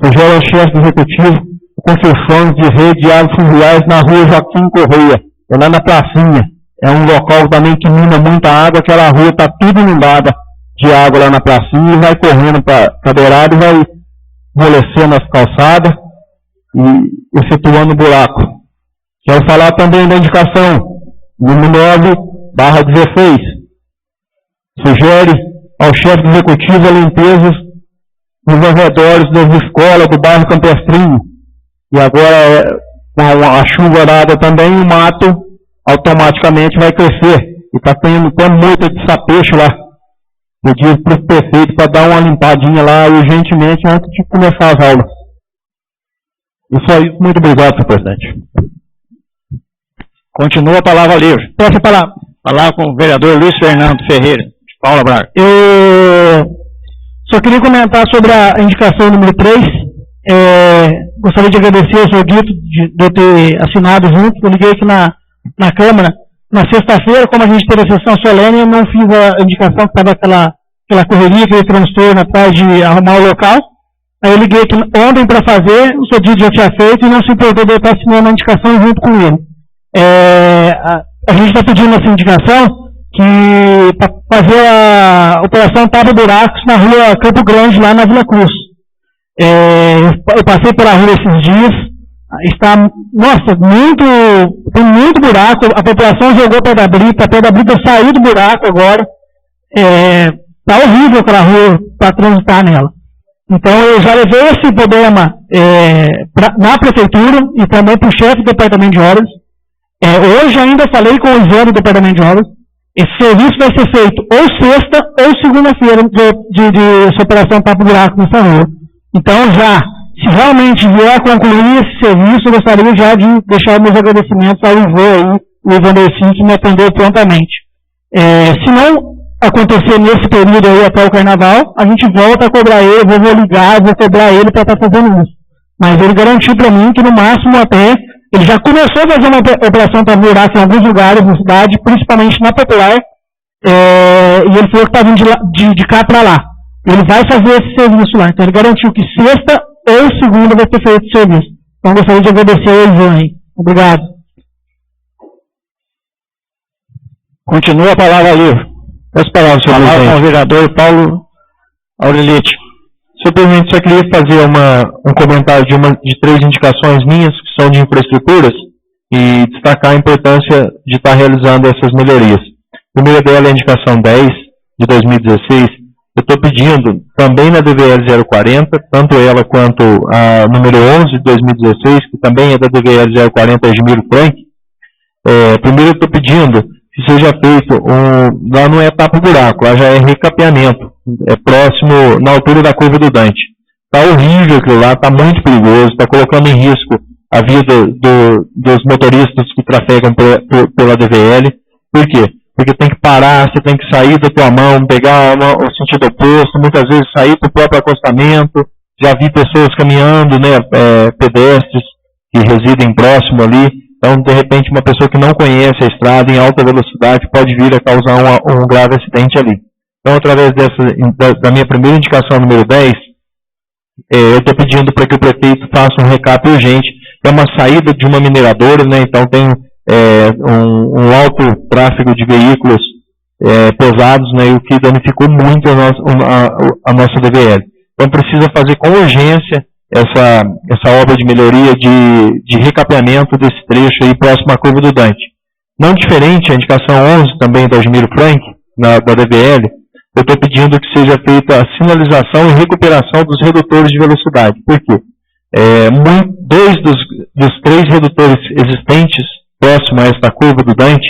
sugere ao chefe do executivo construções de rede de águas fluviais na rua Joaquim Correia, lá na pracinha. É um local também que mina muita água, aquela rua está tudo inundada de água lá na pracinha e vai correndo para a beirada e vai amolecendo as calçadas e efetuando buraco. Quero falar também da indicação número 9/16, sugere ao chefe do executivo a limpeza nos arredores das escolas do bairro Campestrinho. E agora, com a chuva dada também, o mato automaticamente vai crescer. E está tendo muito de sapeixo lá. Eu digo para o prefeito para dar uma limpadinha lá urgentemente antes de começar as aulas. E só isso. Muito obrigado, senhor presidente. Continua a palavra livre. Posso falar? Falar com o vereador Luiz Fernando Ferreira, de Paula Braga. Eu só queria comentar sobre a indicação número 3. Gostaria de agradecer ao senhor Guito de eu ter assinado junto. Eu liguei aqui na Câmara na sexta-feira, como a gente teve a sessão solene, eu não fiz a indicação, que estava aquela correria, aquele transtorno atrás de arrumar o local. Aí eu liguei aqui ontem para fazer, o senhor Guito já tinha feito e não se importou de eu estar assinando a indicação junto com ele. A gente está pedindo essa indicação para fazer a operação tapa-buracos na rua Campo Grande, lá na Vila Cruz. Eu passei pela rua esses dias, está, nossa, tem muito buraco, a população jogou pé da brita saiu do buraco agora, está horrível aquela rua para transitar nela. Então eu já levei esse problema na prefeitura e também para o chefe do departamento de obras. Hoje ainda falei com o Ivan do departamento de obras. Esse serviço vai ser feito ou sexta ou segunda-feira de essa operação tapa-buraco nessa rua. Então se realmente vier a concluir esse serviço, eu gostaria já de deixar meus agradecimentos ao Ivan aí, o Ivan Dercim, que me atendeu prontamente. Se não acontecer nesse período aí até o carnaval, a gente volta a cobrar ele, vou ligar, vou cobrar ele para estar fazendo isso. Mas ele garantiu para mim que no máximo até, ele já começou a fazer uma operação para buraco em alguns lugares na cidade, principalmente na Popular, e ele falou que está vindo de cá para lá. Ele vai fazer esse serviço lá. Então ele garantiu que sexta ou segunda vai ter feito esse serviço. Então gostaria de agradecer ao Ivan aí. Obrigado. Continua a palavra livre. As palavras, senhor presidente. Com o vereador Paulo Aurelite. Senhor presidente, só queria fazer um comentário de 3 indicações minhas, que são de infraestruturas, e destacar a importância de estar realizando essas melhorias. A primeira dela é a indicação 10, de 2016. Eu estou pedindo, também na DVL 040, tanto ela quanto a número 11, de 2016, que também é da DVL 040, Edmiro Frank. Primeiro eu estou pedindo que seja feito, lá não é tapa-buraco, lá já é recapeamento. É próximo, na altura da curva do Dante. Está horrível aquilo lá, está muito perigoso, está colocando em risco a vida dos motoristas que trafegam pela DVL. Por quê? Porque tem que parar, você tem que sair da tua mão, pegar o sentido oposto, muitas vezes sair para o próprio acostamento. Já vi pessoas caminhando, né, pedestres que residem próximo ali. Então, de repente, uma pessoa que não conhece a estrada em alta velocidade pode vir a causar um grave acidente ali. Então, através da minha primeira indicação, número 10, eu estou pedindo para que o prefeito faça um recap urgente. É uma saída de uma mineradora, né? Então tem um alto tráfego de veículos pesados, né? O que danificou muito a nossa DVL. Então precisa fazer com urgência essa obra de melhoria de recapeamento desse trecho aí próximo à curva do Dante. Não diferente, a indicação 11 também da Edmiro Frank, da DVL, eu estou pedindo que seja feita a sinalização e recuperação dos redutores de velocidade. Por quê? 2 dos 3 redutores existentes próximo a esta curva do Dante,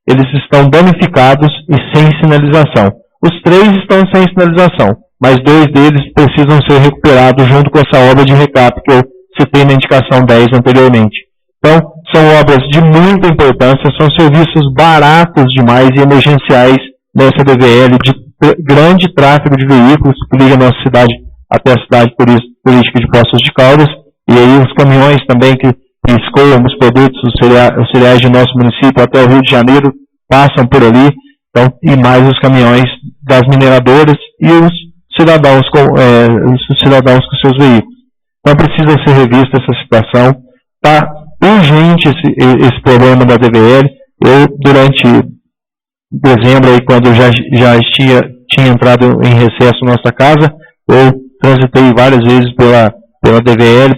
eles estão danificados e sem sinalização. Os 3 estão sem sinalização, mas 2 deles precisam ser recuperados junto com essa obra de recap que eu citei na indicação 10 anteriormente. Então, são obras de muita importância, são serviços baratos demais e emergenciais nessa DVL, de grande tráfego de veículos que liga a nossa cidade até a cidade turística de Poços de Caldas, e aí os caminhões também que escoam os produtos, os cereais de nosso município até o Rio de Janeiro, passam por ali, então, e mais os caminhões das mineradoras e os cidadãos com seus veículos. Então precisa ser revista essa situação, está urgente esse problema da DVL. Eu, durante dezembro, aí, quando eu já tinha entrado em recesso na nossa casa, eu transitei várias vezes pela DVL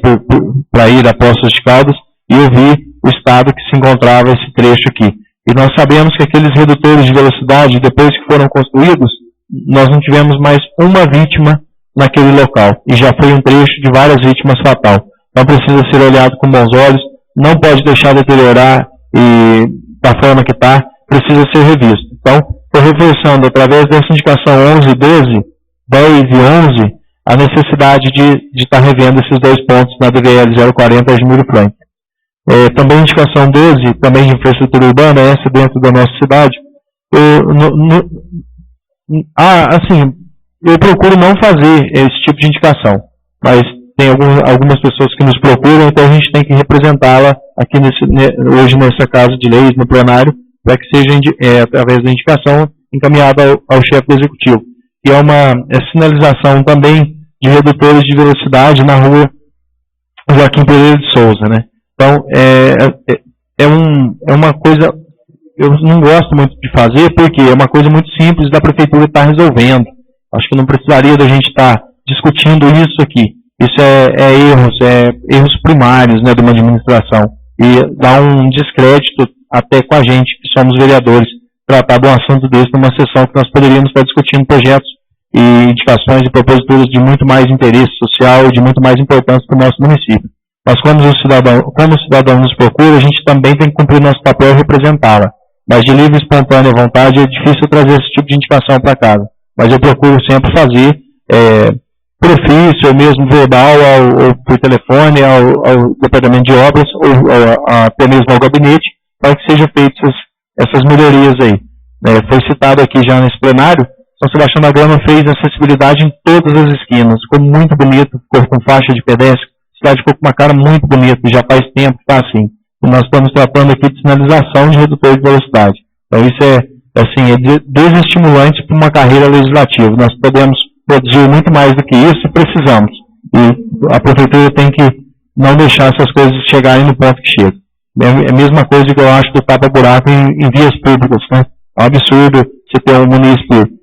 para ir a Poços de Caldas e eu vi o estado que se encontrava esse trecho aqui. E nós sabemos que aqueles redutores de velocidade, depois que foram construídos, nós não tivemos mais uma vítima naquele local. E já foi um trecho de várias vítimas fatal. Então precisa ser olhado com bons olhos, não pode deixar deteriorar e da forma que está, precisa ser revisto. Então, estou reforçando através dessa indicação 11 e 12, 10 e 11, a necessidade de estar revendo esses dois pontos na DVL 040 Admiro Frank. Também a indicação 12, também de infraestrutura urbana, essa dentro da nossa cidade. Eu procuro não fazer esse tipo de indicação, mas tem algumas pessoas que nos procuram, então a gente tem que representá-la aqui hoje nessa casa de leis, no plenário, para que seja através da indicação encaminhada ao chefe do executivo. Que é uma sinalização também de redutores de velocidade na rua Joaquim Pereira de Souza, né? Então, é uma coisa, eu não gosto muito de fazer, porque é uma coisa muito simples da prefeitura estar resolvendo. Acho que não precisaria da gente estar discutindo isso aqui. Isso erros primários, né, de uma administração. E dá um descrédito até com a gente, que somos vereadores, tratar de um assunto desse numa sessão que nós poderíamos estar discutindo projetos e indicações e proposituras de muito mais interesse social e de muito mais importância para o nosso município. Mas como o cidadão nos procura, a gente também tem que cumprir nosso papel e representá-la. Mas de livre e espontânea vontade é difícil trazer esse tipo de indicação para casa. Mas eu procuro sempre fazer por ofício, ou mesmo verbal, ou por telefone, ao departamento de obras, ou até mesmo ao gabinete, para que sejam feitas essas melhorias aí. Foi citado aqui já nesse plenário, São Sebastião da Grama fez acessibilidade em todas as esquinas, ficou muito bonito, ficou com faixa de pedestre, a cidade ficou com uma cara muito bonita, já faz tempo que está assim. E nós estamos tratando aqui de sinalização de redutor de velocidade. Então isso é desestimulante para uma carreira legislativa. Nós podemos produzir muito mais do que isso e precisamos. E a prefeitura tem que não deixar essas coisas chegarem no ponto que chega. É a mesma coisa que eu acho do tapa-buraco em vias públicas, né? É um absurdo você ter um munícipe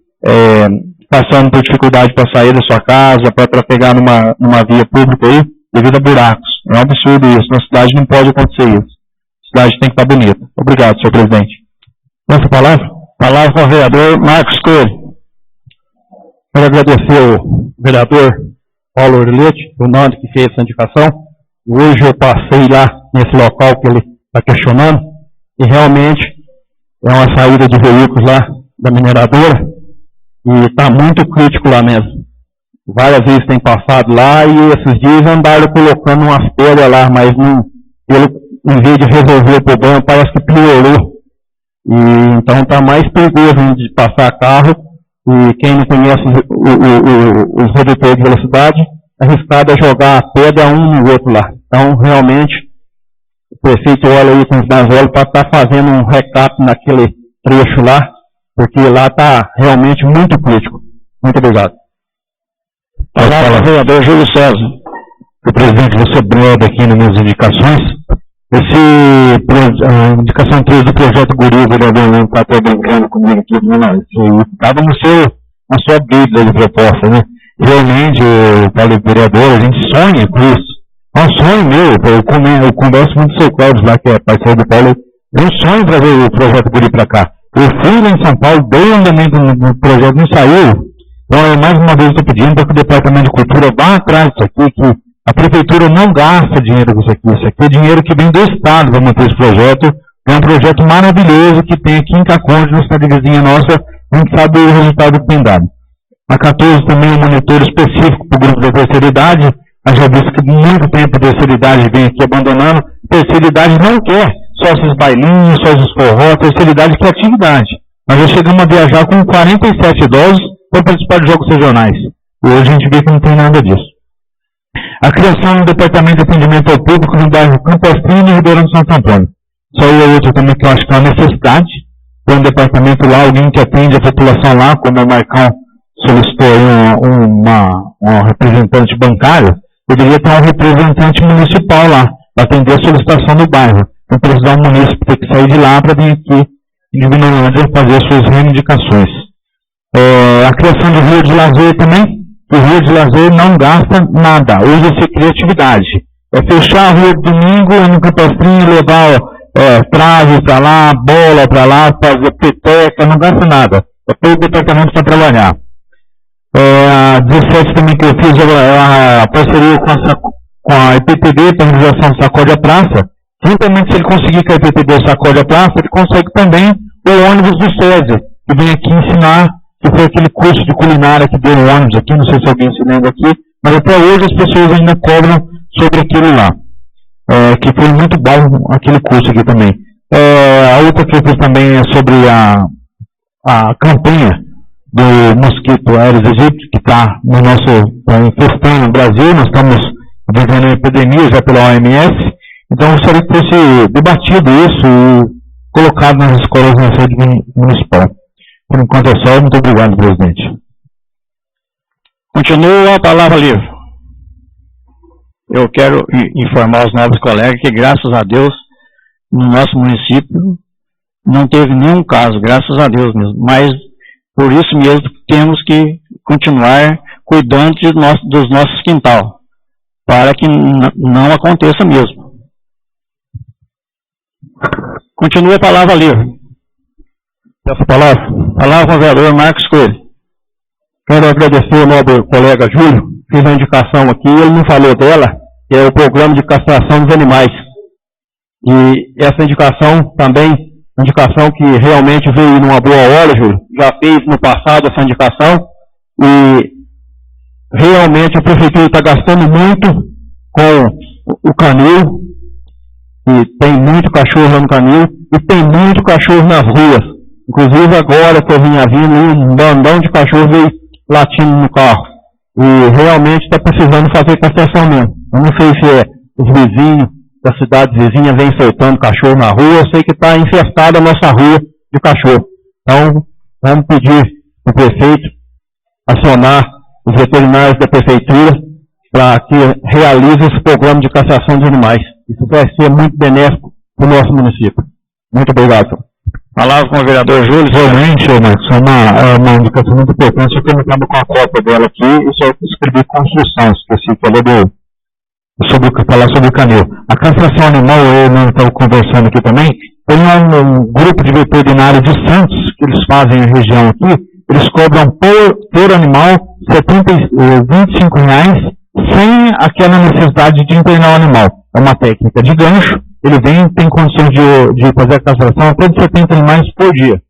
passando por dificuldade para sair da sua casa, para trafegar numa via pública aí, devido a buracos. É um absurdo isso. Na cidade não pode acontecer isso. A cidade tem que estar bonita. Obrigado, senhor presidente. Nossa palavra? Palavra com o vereador Marcos Coelho. Quero agradecer ao vereador Paulo Orlete, do NAND, que fez essa indicação. Hoje eu passei lá nesse local que ele está questionando, e realmente é uma saída de veículos lá da mineradora, e está muito crítico lá mesmo. Várias vezes tem passado lá, e esses dias andaram colocando umas pedras lá, mas em vez de resolver o problema, parece que piorou. E então está mais perigoso de passar carro, e quem não conhece os redutores de velocidade, arriscado é jogar a pedra um no outro lá. Então, realmente, o prefeito olha aí com os mais olhos para estar fazendo um recap naquele trecho lá, porque lá está realmente muito crítico. Muito obrigado. Palavra ao vereador Júlio César. O presidente, vou ser breve aqui nas minhas indicações. A indicação 3 do projeto Guri, o vereador não está até brincando comigo aqui, não. Estava na sua bíblia de proposta, né? Realmente, eu falei vereador, a gente sonha com isso. É um sonho meu, eu converso muito com o seu Cláudio lá, que é parceiro do Paulo. É um sonho trazer o projeto Guri para cá. Eu fui lá em São Paulo, dei um andamento no projeto, não saiu. Então, mais uma vez, estou pedindo para que o Departamento de Cultura vá atrás disso aqui, que a Prefeitura não gasta dinheiro com isso aqui. Isso aqui é dinheiro que vem do Estado para manter esse projeto. É um projeto maravilhoso que tem aqui em Caconde, na cidade vizinha nossa. A gente sabe o resultado que tem dado. A 14 também é um monitor específico para o grupo da terceira idade. A já disse que muito tempo a terceira idade vem aqui abandonando. terceira idade não quer só esses bailinhos, só esses forró, terceira idade quer atividade. Nós já chegamos a viajar com 47 idosos para participar de jogos regionais. E hoje a gente vê que não tem nada disso. A criação do Departamento de Atendimento ao Público no bairro Campo Astrino e Ribeirão de Santo Antônio. Só eu outra também que eu acho que é uma necessidade. Tem um departamento lá, alguém que atende a população lá, como o Marcão solicitou uma representante bancária, poderia ter um representante municipal lá, para atender a solicitação do bairro. Não precisar um município ter que sair de lá para vir aqui em Divinolândia fazer as suas reivindicações. A criação do Rio de Lazer também. O Rio de Lazer não gasta nada, usa-se criatividade. É fechar a rua domingo no Campestrinho, levar trave para lá, bola para lá, fazer peteca, não gasta nada. É todo o departamento para trabalhar. A 17 também que eu fiz a parceria com a IPTD para a realização do Sacode a Praça. Simplesmente se ele conseguir que a IPTD sacode a praça, ele consegue também o ônibus do SESI, que vem aqui ensinar, que foi aquele curso de culinária que deu o ônibus aqui, não sei se alguém se lembra aqui, mas até hoje as pessoas ainda cobram sobre aquilo lá, que foi muito bom aquele curso aqui também. A outra que eu fiz também é sobre a campanha do mosquito Aedes aegypti, que está infestando o Brasil. Nós estamos vivendo uma epidemia já pela OMS. Então, eu gostaria que fosse debatido isso e colocado nas escolas na sede municipal. Por enquanto é só. Muito obrigado, presidente. Continua a palavra livre. Eu quero informar os novos colegas que, graças a Deus, no nosso município não teve nenhum caso, graças a Deus mesmo. Mas, por isso mesmo, temos que continuar cuidando dos nossos quintal, para que não aconteça mesmo. Continua a palavra livre. Essa palavra Palavra ao vereador Marcos Coelho. Quero agradecer ao nobre colega Júlio, fez uma indicação aqui, ele não falou dela, que é o programa de castração dos animais. E essa indicação também, indicação que realmente veio numa boa hora, Júlio, já fez no passado essa indicação, e realmente a prefeitura está gastando muito com o canil, e tem muito cachorro lá no canil, e tem muito cachorro nas ruas. Inclusive agora que eu vinha vindo, um bandão de cachorro veio latindo no carro. E realmente está precisando fazer castração mesmo. Eu não sei se é os vizinhos da cidade vizinha vêm soltando cachorro na rua, eu sei que está infestada a nossa rua de cachorro. Então, vamos pedir ao prefeito acionar os veterinários da prefeitura para que realize esse programa de castração de animais. Isso vai ser muito benéfico para o nosso município. Muito obrigado. Palavra com o vereador Júlio. Realmente, Marcos, é uma indicação muito importante. Eu não estava com a cópia dela aqui e só escrevi construção. Esqueci, falar sobre o canil. A castração animal, eu não estava conversando aqui também, tem um grupo de veterinários de Santos, que eles fazem a região aqui, eles cobram por animal R$25, sem aquela necessidade de internar o animal. É uma técnica de gancho, ele tem condições de fazer a castração até de 70 animais por dia.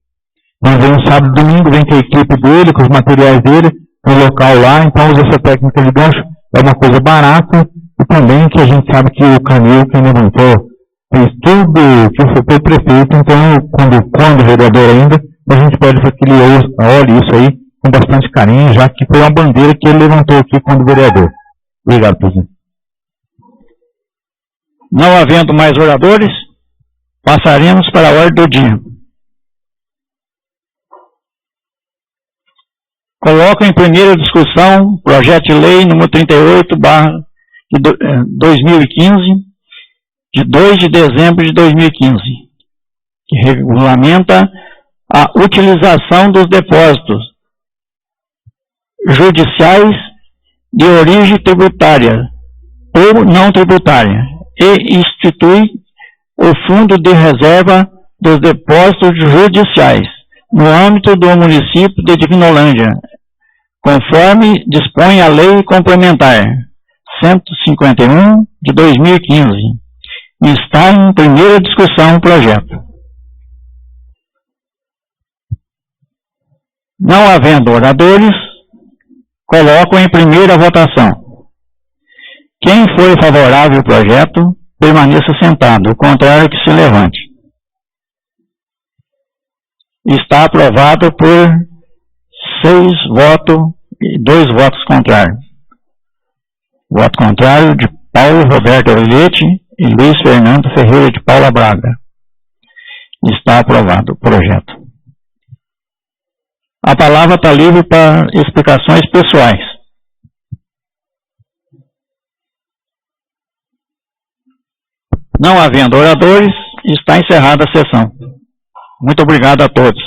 Então vem um sábado e domingo, vem com a equipe dele, com os materiais dele, no local lá, então usa essa técnica de gancho, é uma coisa barata, e também que a gente sabe que o canil, quem levantou, fez tudo que foi prefeito, então quando vereador ainda, a gente pede para que ele olhe isso aí com bastante carinho, já que foi uma bandeira que ele levantou aqui quando vereador. Obrigado, presidente. Não havendo mais oradores, passaremos para a ordem do dia. Coloco em primeira discussão o projeto de lei número 38/2015, de 2 de dezembro de 2015, que regulamenta a utilização dos depósitos judiciais de origem tributária ou não tributária e institui o Fundo de Reserva dos Depósitos Judiciais no âmbito do município de Divinolândia, conforme dispõe a Lei Complementar 151 de 2015. Está em primeira discussão o projeto. Não havendo oradores, coloco em primeira votação. Quem for favorável ao projeto, permaneça sentado. O contrário, que se levante. Está aprovado por 6 votos e 2 votos contrários. Voto contrário de Paulo Roberto Olivetti e Luiz Fernando Ferreira de Paula Braga. Está aprovado o projeto. A palavra está livre para explicações pessoais. Não havendo oradores, está encerrada a sessão. Muito obrigado a todos.